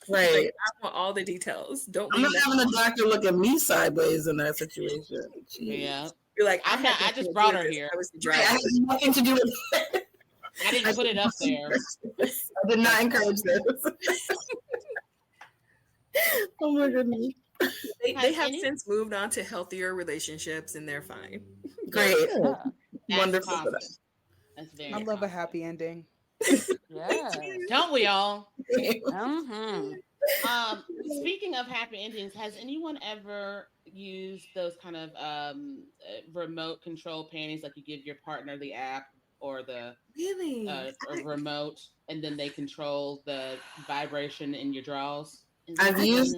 S5: Right.
S7: Like, I want all the details.
S5: I'm not having the doctor look at me sideways in that situation. Jeez.
S2: Yeah.
S7: You're like,
S2: I just brought her here.
S7: I was the driver.
S5: I had nothing to do with it.
S2: I didn't put it up there.
S5: I did not encourage this. Oh my goodness.
S7: They have since moved on to healthier relationships, and they're fine.
S5: Great.
S2: Yeah.
S5: Wonderful.
S2: That's very.
S4: I love a happy ending.
S3: Yeah.
S2: Don't we all?
S3: Mm-hmm.
S2: Speaking of happy endings, has anyone ever used those kind of remote control panties, like you give your partner the app or the or remote, and then they control the vibration in your drawers?
S5: I've used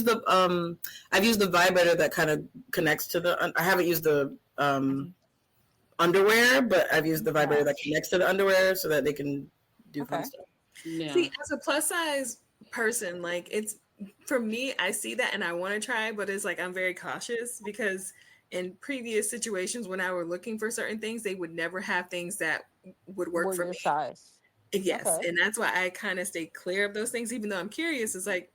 S5: the vibrator that kind of connects to the. I haven't used the underwear, but I've used the vibrator that connects to the underwear so that they can do fun stuff.
S2: Yeah.
S7: See, as a plus size person, like it's for me, I see that and I want to try, but it's like I'm very cautious because in previous situations when I were looking for certain things, they would never have things that would work for me.
S3: Size.
S7: Yes, and that's why I kind of stay clear of those things, even though I'm curious. It's like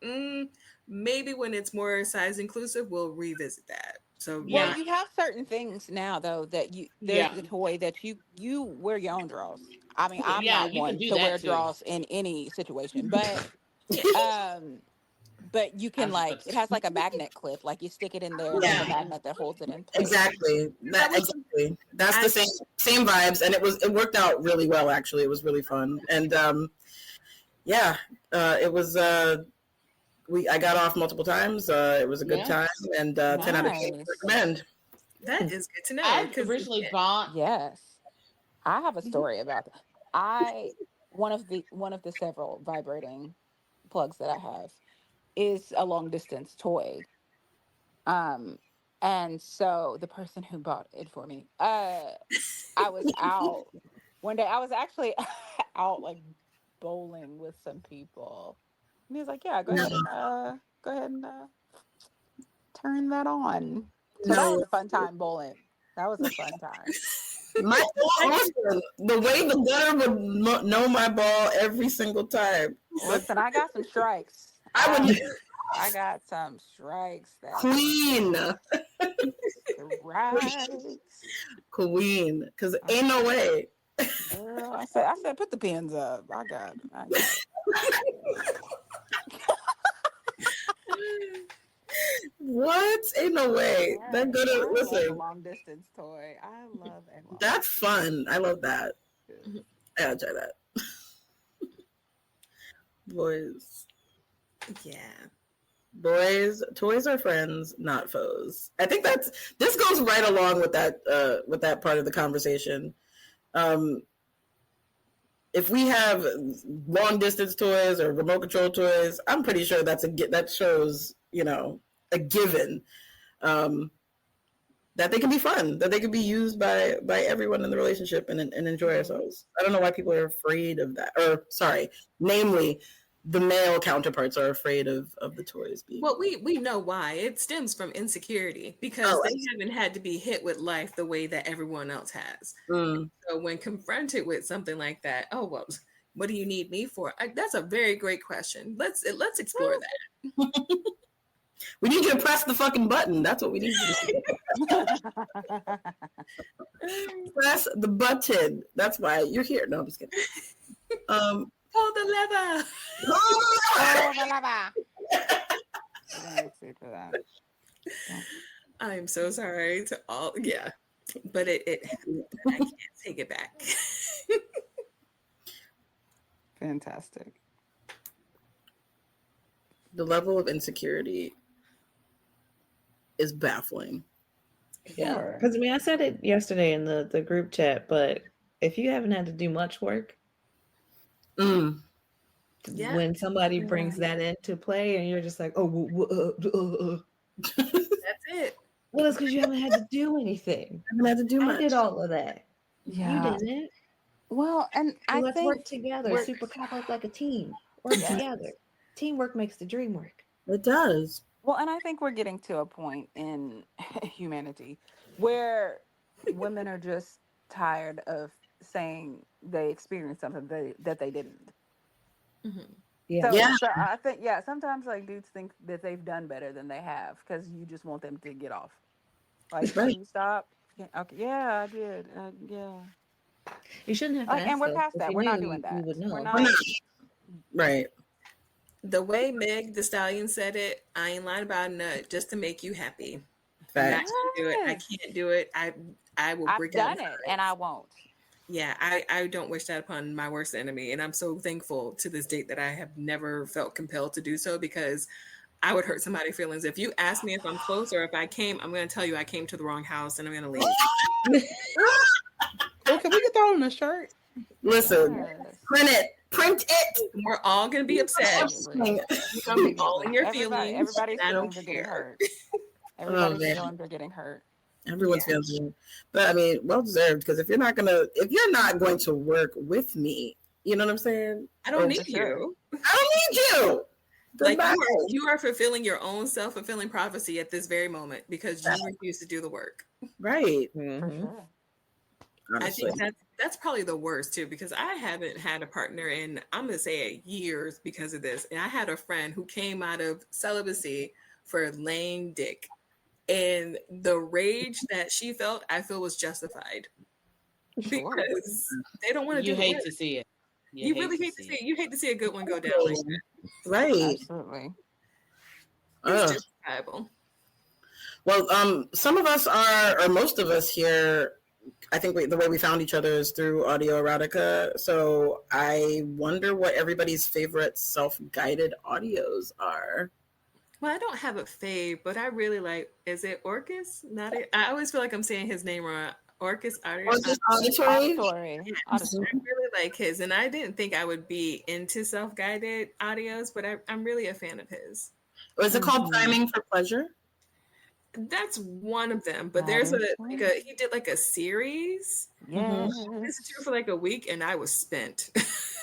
S7: maybe when it's more size inclusive, we'll revisit that. So
S3: well, you have certain things now though that there's a toy that you wear your own drawers. I mean, I'm not one to wear drawers in any situation, but but you can it has like a magnet clip, like you stick it in there, and the magnet that holds it in place.
S5: Exactly. That's the same vibes, and it worked out really well. Actually, it was really fun, and it was. I got off multiple times. It was a good time, and 10 out of 10 recommend.
S7: That is good to know.
S2: I originally bought.
S3: Yes, I have a story about that. One of the several vibrating plugs that I have is a long distance toy. Um, and so the person who bought it for me, I was out one day. I was actually out like bowling with some people, and he was like, "Yeah,
S5: No,
S3: go ahead and turn that on." So that
S5: no.
S3: was a fun time bowling. That was a fun time.
S5: My ball, listen, the way the gutter would know my ball every single time.
S3: Listen, I got some strikes.
S5: I would
S3: I got some strikes that
S5: queen, queen, because ain't no way.
S3: Girl, I said, put the pins up. I got it.
S5: What? Ain't no way.
S3: Yes,
S5: That good.
S3: I love a
S5: Listen,
S3: long distance toy. I love a long.
S5: that's fun. I love that. I gotta try that. Boys.
S7: Yeah.
S5: Boys, toys are friends, not foes. I think this goes right along with that part of the conversation. If we have long distance toys or remote control toys, I'm pretty sure that shows, a given, that they can be fun, that they can be used by everyone in the relationship and enjoy ourselves. I don't know why people are afraid of that, or sorry, namely, the male counterparts are afraid of the toys being.
S7: Well, we know why. It stems from insecurity because they haven't had to be hit with life the way that everyone else has. So when confronted with something like that, oh well, what do you need me for? That's a very great question. Let's explore that.
S5: We need you to press the fucking button. That's what we need you to do. Press the button. That's why you're here. No, I'm just kidding.
S7: Pull the lever.
S3: Pull the lever.
S7: I'm so sorry to all. Yeah, but it happened. I can't take it back.
S3: Fantastic.
S5: The level of insecurity is baffling.
S6: Yeah, because I said it yesterday in the group chat, but if you haven't had to do much work, when somebody brings that into play and you're just like, oh,
S7: that's it.
S6: Well, it's because you haven't had to do anything.
S5: I haven't had to do much.
S6: I did all of that.
S3: Yeah.
S6: You didn't.
S3: Well, and
S6: so let's work together. Super cop up like a team. Work together. Teamwork makes the dream work.
S5: It does.
S3: Well, and I think we're getting to a point in humanity where women are just tired of saying they experienced something that they didn't.
S6: Mm-hmm.
S3: Yeah. So I think, sometimes like dudes think that they've done better than they have because you just want them to get off. Like, can you stop? Okay, yeah, I did. Yeah.
S6: You shouldn't have to ask,
S3: and we're past that. We're not doing that.
S6: We're
S3: not.
S5: Right.
S7: The way Meg the Stallion said it, I ain't lying about a nut just to make you happy.
S5: Right.
S7: I can't do it. I can't do it. I will break down.
S3: I've done it and I won't.
S7: Yeah, I don't wish that upon my worst enemy. And I'm so thankful to this date that I have never felt compelled to do so because I would hurt somebody's feelings. If you ask me if I'm close or if I came, I'm going to tell you I came to the wrong house and I'm going to leave.
S4: Well, can we get that on a shirt?
S5: Listen, print it.
S7: We're all going to be upset. We're going to be all in your feelings.
S3: Everybody's
S7: feelings
S3: are getting hurt.
S5: Everybody's
S3: feelings are getting hurt.
S5: Everyone's feelings, but I mean, well deserved. Because if you're not going to work with me, you know what I'm saying?
S7: I don't need you.
S5: I don't need you.
S7: Like you are fulfilling your own self-fulfilling prophecy at this very moment because you refuse to do the work.
S5: Right.
S3: For sure.
S7: Honestly. I think that's probably the worst too, because I haven't had a partner in, I'm going to say years because of this. And I had a friend who came out of celibacy for laying dick. And the rage that she felt, I feel was justified. Because they don't want to do the work.
S2: You hate to see it.
S7: You really hate to see it. You hate to see a good one go down like that.
S5: Right.
S3: Absolutely.
S7: It's justifiable.
S5: Well, some of us are, or most of us here, I think the way we found each other is through audio erotica. So I wonder what everybody's favorite self-guided audios are.
S7: Well, I don't have a fave, but I really like, is it Orcus? Not it. I always feel like I'm saying his name wrong. Orcus Auditory.
S5: Orcus Auditory.
S7: I really like his, and I didn't think I would be into self-guided audios, but I'm really a fan of his.
S5: Was it called Priming for Pleasure?
S7: That's one of them, but there's he did like a series.
S3: Yes.
S7: This is for like a week, and I was spent.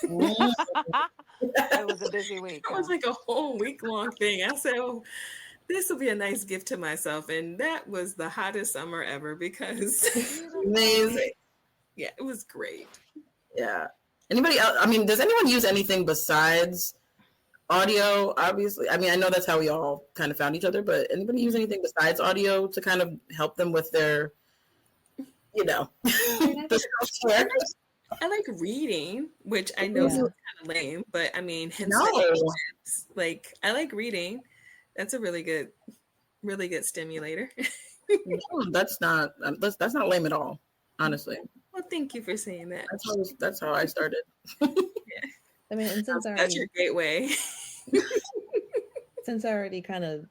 S3: It was a busy week.
S7: It was like a whole week long thing. I said, "Oh, this will be a nice gift to myself," and that was the hottest summer ever because
S5: amazing.
S7: Yeah, it was great.
S5: Yeah. Anybody else? I mean, does anyone use anything besides audio? Obviously, I mean, I know that's how we all kind of found each other, but anybody use anything besides audio to kind of help them with their,
S7: I like reading, which I know is kind of lame, but I mean, like I like reading. That's a really good stimulator.
S5: No, that's not lame at all, honestly.
S7: Well, thank you for saying that.
S5: That's how I started.
S6: Yeah. I mean, and
S7: that's your gateway.
S6: Since I already kind of,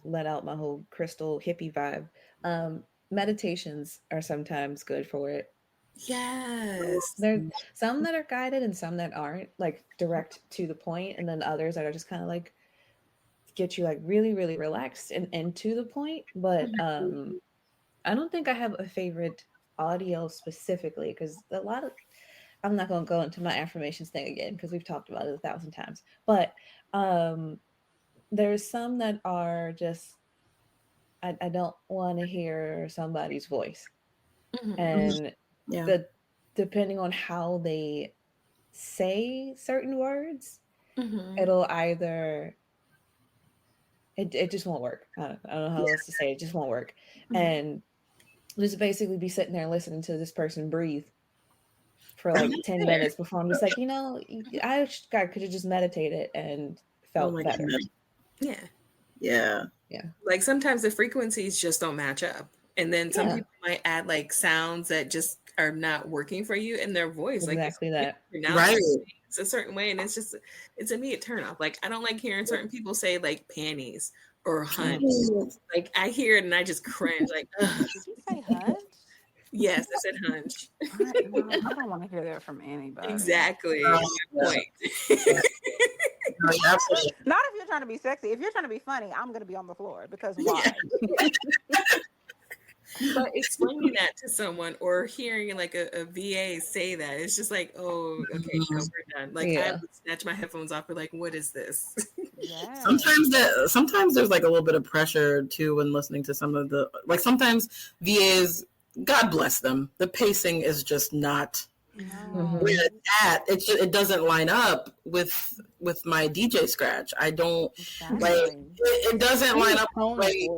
S6: let out my whole crystal hippie vibe, meditations are sometimes good for it.
S7: Yes.
S6: There's some that are guided and some that aren't, like direct to the point, and then others that are just kind of like get you like really, really relaxed and to the point. But I don't think I have a favorite audio specifically, because I'm not going to go into my affirmations thing again because we've talked about it 1,000 times. But there's some that are just, I don't want to hear somebody's voice. And depending on how they say certain words, it'll either, it just won't work. I don't know how else to say it. It just won't work. And just basically be sitting there listening to this person breathe for like 10 minutes before I'm just like, I could have just meditated and felt better.
S7: Yeah. Like sometimes the frequencies just don't match up. And then some people might add like sounds that just are not working for you in their voice.
S6: Exactly
S7: like
S6: that.
S7: Right. It's a certain way. And it's immediate turn off. Like I don't like hearing certain people say like panties or hunch. Like I hear it and I just cringe. Like, ugh.
S3: Did you say hunch?
S7: Yes, I said hunch.
S3: I don't want to hear that from anybody.
S7: Exactly. Point.
S3: Not if you're trying to be sexy. If you're trying to be funny, I'm going to be on the floor because why?
S7: But explaining that to someone or hearing like a VA say that, it's just like, oh, okay, no, we're done. Like I would snatch my headphones off and like, what is this?
S5: Sometimes there's like a little bit of pressure too when listening to some of the, like sometimes VAs, God bless them, the pacing is just not where it's at. It doesn't line up with my DJ scratch. I don't like it doesn't line up with the way,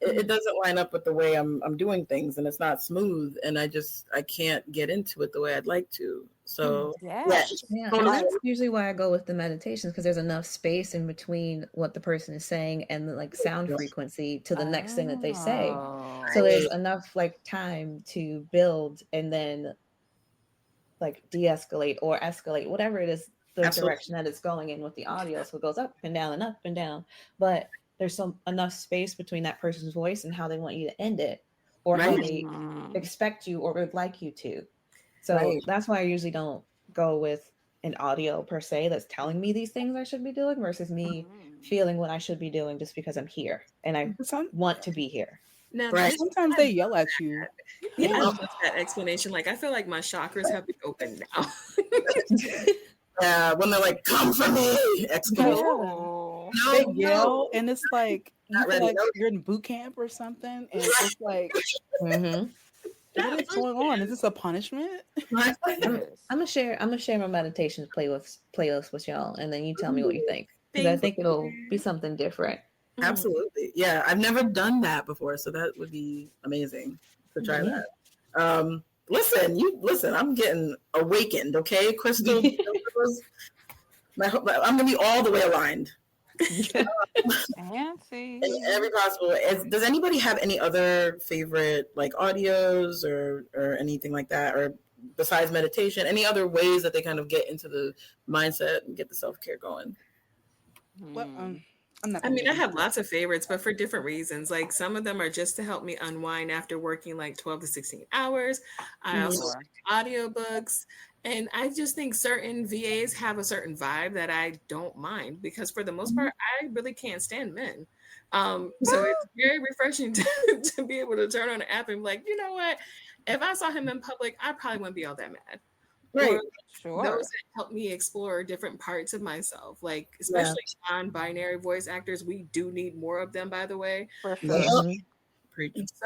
S5: it doesn't line up with the way I'm doing things, and it's not smooth, and I can't get into it the way I'd like to. So
S6: that's usually why I go with the meditations, because there's enough space in between what the person is saying and the like sound frequency to the next thing that they say. So there's enough like time to build and then like de-escalate or escalate, whatever it is, the direction that it's going in with the audio. So it goes up and down and up and down. But there's enough space between that person's voice and how they want you to end it, or how they expect you or would like you to. So that's why I usually don't go with an audio per se that's telling me these things I should be doing versus me feeling what I should be doing just because I'm here and I want to be here.
S7: Now,
S4: sometimes they yell at you.
S7: I love that explanation. Like I feel like my chakras have been opened now.
S5: When they're like, "Come for me!"
S4: They yell, and it's like you feel like you're in boot camp or something, and it's like, what is going on? Is this a punishment?
S6: I'm gonna share my meditations playlist with y'all, and then you tell me what you think, because I think it'll be something different.
S5: Absolutely, yeah. I've never done that before, so that would be amazing to try that. Listen. I'm getting awakened. Okay, Crystal. I'm gonna be all the way aligned.
S3: Fancy.
S5: In every possible way. Does anybody have any other favorite like audios or anything like that, or besides meditation, any other ways that they kind of get into the mindset and get the self-care going?
S4: Well,
S7: I mean, I have lots of favorites, but for different reasons. Like some of them are just to help me unwind after working like 12 to 16 hours. I also like audiobooks. And I just think certain VAs have a certain vibe that I don't mind because for the most part, I really can't stand men. So it's very refreshing to be able to turn on an app and be like, you know what? If I saw him in public, I probably wouldn't be all that mad.
S5: Right.
S3: Sure.
S7: Those that help me explore different parts of myself, like especially non-binary voice actors. We do need more of them, by the way.
S3: For sure.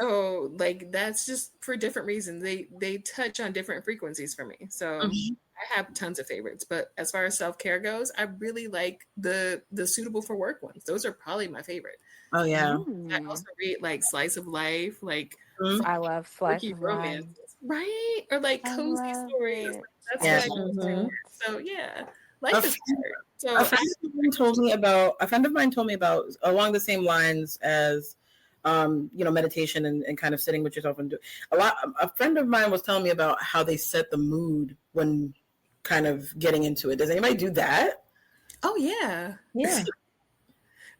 S7: So like that's just for different reasons. They touch on different frequencies for me. So I have tons of favorites. But as far as self-care goes, I really like the suitable for work ones. Those are probably my favorite.
S5: Oh yeah.
S7: I also read like Slice of Life, like
S3: I love Slice of Life.
S7: Right? Or like cozy stories. That's what I do. So yeah. Life is hard. So
S5: a friend of mine told me about along the same lines as meditation and kind of sitting with yourself and a friend of mine was telling me about how they set the mood when kind of getting into it. Does anybody do that?
S7: Oh yeah.
S6: Yeah.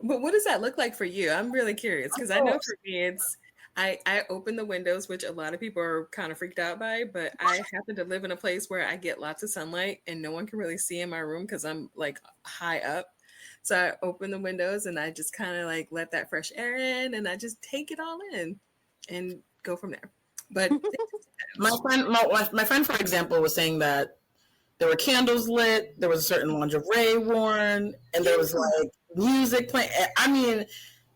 S7: But what does that look like for you? I'm really curious because I know for me it's I open the windows, which a lot of people are kind of freaked out by, but I happen to live in a place where I get lots of sunlight and no one can really see in my room because I'm like high up. So I open the windows and I just kind of like let that fresh air in and I just take it all in and go from there. But
S5: my friend, for example, was saying that there were candles lit, there was a certain lingerie worn, and there was like music playing. I mean,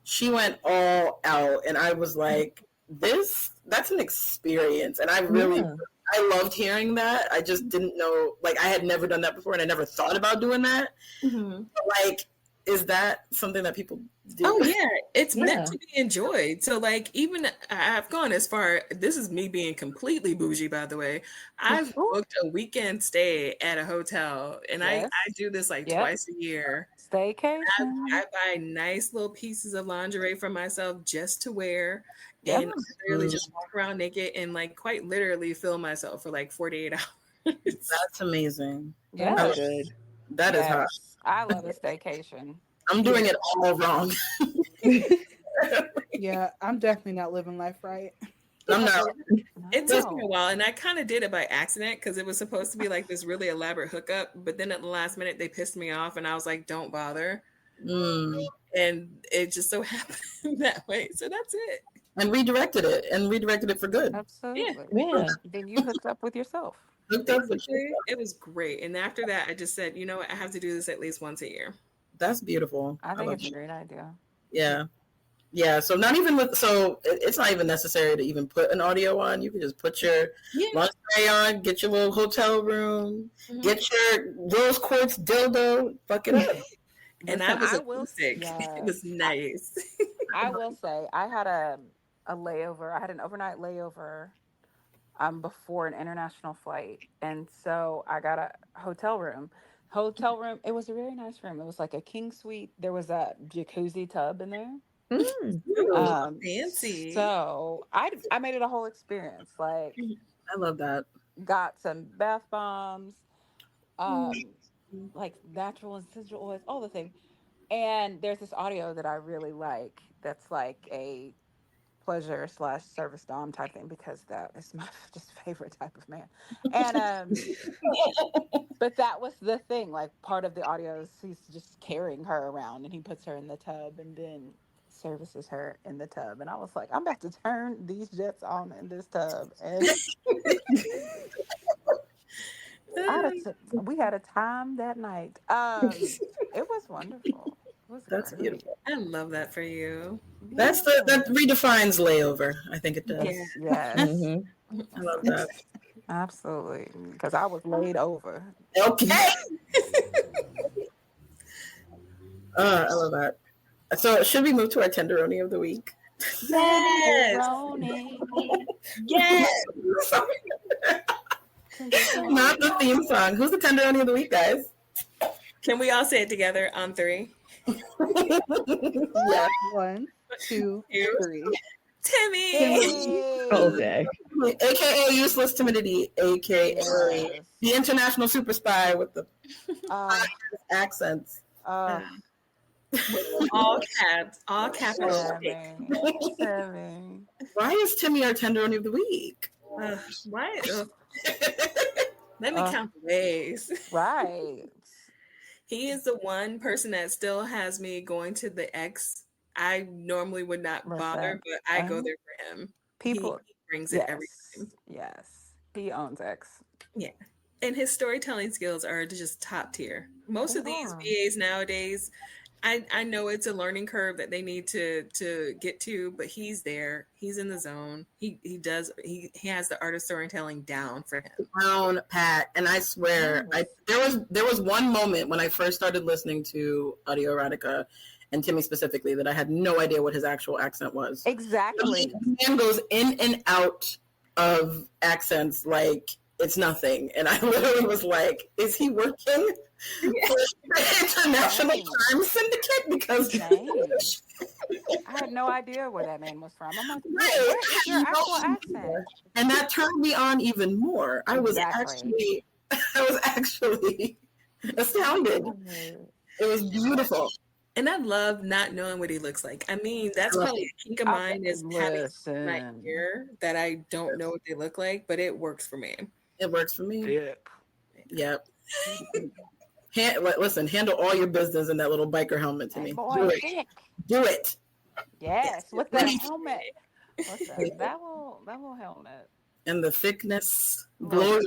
S5: she went all out, and I was like, that's an experience. And I loved hearing that. I just didn't know, like, I had never done that before, and I never thought about doing that. But, like, is that something that people do?
S7: Oh yeah, it's meant to be enjoyed. So like even I've gone as far, this is me being completely bougie, by the way. I've booked a weekend stay at a hotel and I do this like twice a year.
S3: Staycation.
S7: I buy nice little pieces of lingerie for myself just to wear and literally just walk around naked and like quite literally film myself for like 48 hours.
S5: That's amazing.
S3: Yeah,
S5: that's good. That is hot.
S3: I love a staycation.
S5: I'm doing it all wrong.
S4: Yeah, I'm definitely not living life right.
S5: I'm not.
S7: It took me a while, and I kind of did it by accident because it was supposed to be like this really elaborate hookup. But then at the last minute, they pissed me off, and I was like, "Don't bother." And it just so happened that way. So that's it.
S5: And redirected it for good.
S3: Absolutely. Yeah. Then you hooked up with yourself.
S7: It was great. And after that, I just said, you know what? I have to do this at least once a year.
S5: That's beautiful.
S3: I think it's a great idea.
S5: Yeah. Yeah. So it's not even necessary to even put an audio on. You can just put your lingerie on, get your little hotel room, get your rose quartz dildo, fuck it up.
S7: And I was acoustic. It was nice.
S3: I will say I had a layover. I had an overnight layover before an international flight. And so I got a hotel room. It was a very nice room. It was like a king suite. There was a jacuzzi tub in there.
S7: Fancy.
S3: So I made it a whole experience. Like,
S5: I love that.
S3: Got some bath bombs, like natural and essential oils, all the things. And there's this audio that I really like. That's like a pleasure / service dom type thing because that is my just favorite type of man. And but that was the thing. Like part of the audio is he's just carrying her around and he puts her in the tub and then services her in the tub. And I was like, I'm about to turn these jets on in this tub. And we had a time that night. It was wonderful.
S5: That's beautiful.
S7: I love that for you.
S5: That redefines layover. I think it does.
S3: Yes.
S5: I love that.
S3: Absolutely. Because I was laid over.
S5: Okay. I love that. So should we move to our tenderoni of the week?
S7: Yes.
S5: Yes. Not the theme song. Who's the tenderoni of the week, guys?
S7: Can we all say it together on 3?
S4: Yeah. 1, 2, 3.
S7: Timmy.
S6: Okay.
S5: AKA useless timidity. AKA the international super spy with the accents.
S7: All caps, all capitals.
S5: Why is Timmy our tenderoni of the week?
S7: Why? Let me count the ways.
S3: Right.
S7: He is the one person that still has me going to the X. I normally would not bother, but I go there for him.
S3: People
S7: he brings it every time.
S3: Yes. He owns X.
S7: Yeah. And his storytelling skills are just top tier. Most of these VAs nowadays, I know it's a learning curve that they need to get to, but he's there. He's in the zone. He has the art of storytelling down for him.
S5: Down pat. And I swear, there was one moment when I first started listening to Audio Erotica, and Timmy specifically, that I had no idea what his actual accent was.
S3: Exactly.
S5: The man goes in and out of accents like it's nothing. And I literally was like, is he working for the International Crime Syndicate? Because
S3: I had no idea where that man was from. I'm like, what is your actual accent?
S5: And that turned me on even more. I was actually astounded. It was beautiful.
S7: And I love not knowing what he looks like. I mean, that's probably a kink of mine, is having my ear that I don't know what they look like, but it works for me.
S5: It works for me. Yep. Listen, handle all your business in that little biker helmet to me. Do it.
S3: Yes, with the helmet. That will helmet.
S5: And the thickness, glory.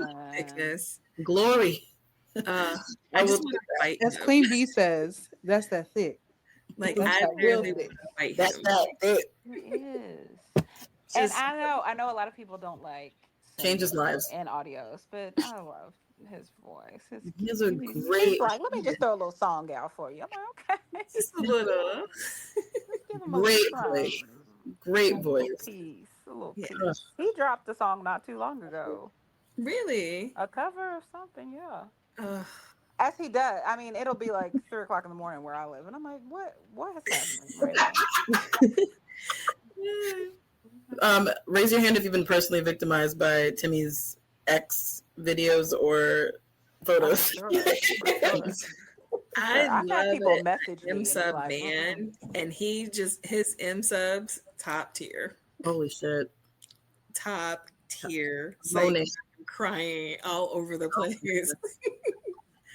S7: I just want to fight.
S4: As Queen Bee says, that's that thick.
S7: Like I really want to fight him.
S5: That's that thick.
S3: It is. And I know a lot of people don't like
S5: changes lives
S3: and audios, but I love his voice.
S5: He's a great.
S3: He's like, let me just throw a little song out for you. I'm like, okay,
S7: just a little.
S5: Great voice.
S3: A little piece. He dropped a song not too long ago.
S7: Really?
S3: A cover of something, yeah. As he does. I mean, it'll be like 3:00 in the morning where I live, and I'm like, what is happening right
S5: now? Raise your hand if you've been personally victimized by Timmy's ex videos or photos.
S7: I love
S3: people message
S7: M sub like, man, and his M subs top tier.
S5: Holy shit,
S7: top tier. Like, I'm crying all over the place.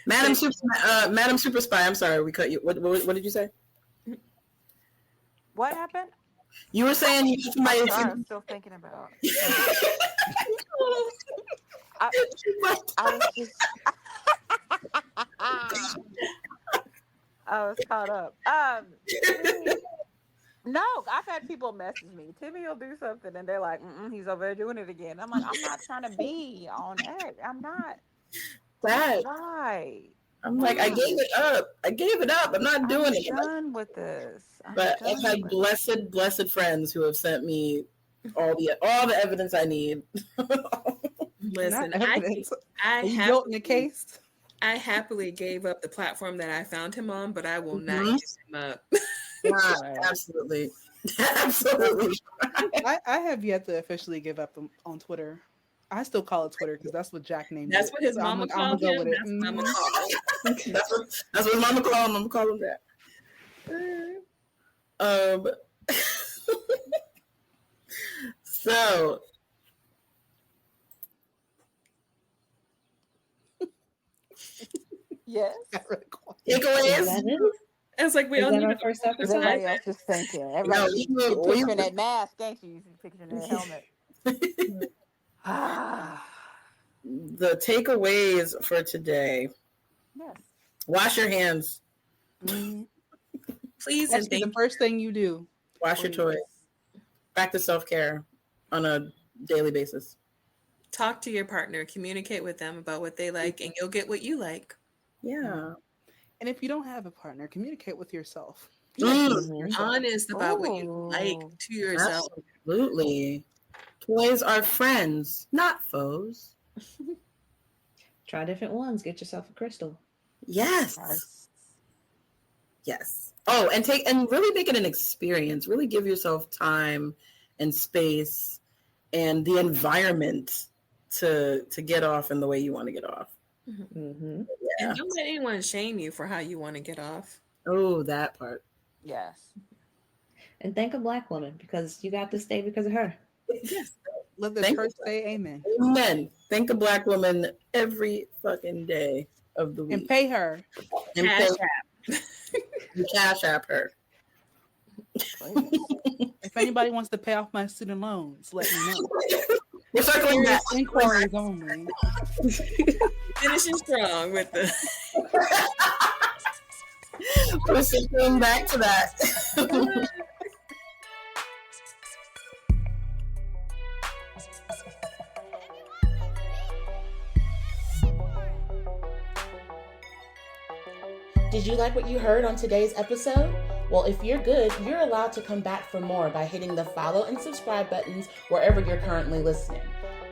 S5: Madam Super Spy. I'm sorry, we cut you. What did you say?
S3: What happened?
S5: You were saying you somebody.
S3: I'm still thinking about. I was caught up. No, I've had people message me. Timmy will do something, and they're like, "He's over there doing it again." I'm like, I'm not trying to be on it. I'm not.
S5: That.
S3: Right.
S5: I'm like, I gave it up. I'm not doing it.
S3: I'm done with this.
S5: But I've had blessed friends who have sent me all the evidence I need.
S7: Listen, I
S4: built in a case.
S7: I happily gave up the platform that I found him on, but I will not give him up.
S5: Absolutely.
S4: I have yet to officially give up on Twitter. I still call it Twitter because that's what Jack named it.
S7: That's what his mama called him. That's what mama called him.
S5: That's what mama called him. I'm calling that. So
S3: yes.
S5: Takeaways.
S7: It's like we all need
S6: our first episode.
S3: Everybody else is thinking. Everybody picturing that mask, ain't you? Picturing that helmet.
S5: The takeaways for today.
S3: Yes.
S5: Wash your hands.
S7: Please.
S4: That's the first thing you do.
S5: Wash your toys. Practice self-care on a daily basis.
S7: Talk to your partner. Communicate with them about what they like, and you'll get what you like.
S5: Yeah.
S4: And if you don't have a partner, communicate with yourself.
S7: Honest about what you like to yourself.
S5: Absolutely. Toys are friends, not foes.
S6: Try different ones. Get yourself a crystal.
S5: Yes. Oh, and really make it an experience. Really give yourself time and space and the environment to get off in the way you want to get off.
S7: Mm-hmm. Yeah. And don't let anyone shame you for how you want to get off.
S5: Oh, that part.
S3: Yes.
S6: And thank a Black woman because you got to stay because of her.
S4: Yes. Let the church say amen.
S5: Amen. Thank a Black woman every fucking day of the week.
S4: And pay her.
S5: And
S7: Cash
S5: app. Cash app her.
S4: If anybody wants to pay off my student loans, let me know.
S5: We're circling back.
S4: Inquiries only.
S7: Finishing strong with the.
S5: We're circling back to that.
S1: Did you like what you heard on today's episode? Well, if you're good, you're allowed to come back for more by hitting the follow and subscribe buttons wherever you're currently listening.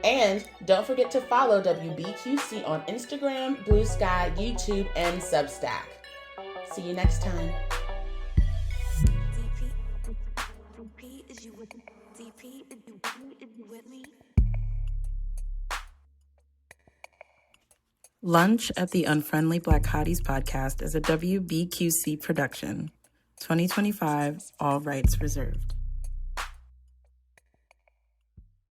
S1: And don't forget to follow WBQC on Instagram, Blue Sky, YouTube, and Substack. See you next time. Lunch at the Unfriendly Black Hotties podcast is a WBQC production. 2025, all rights reserved.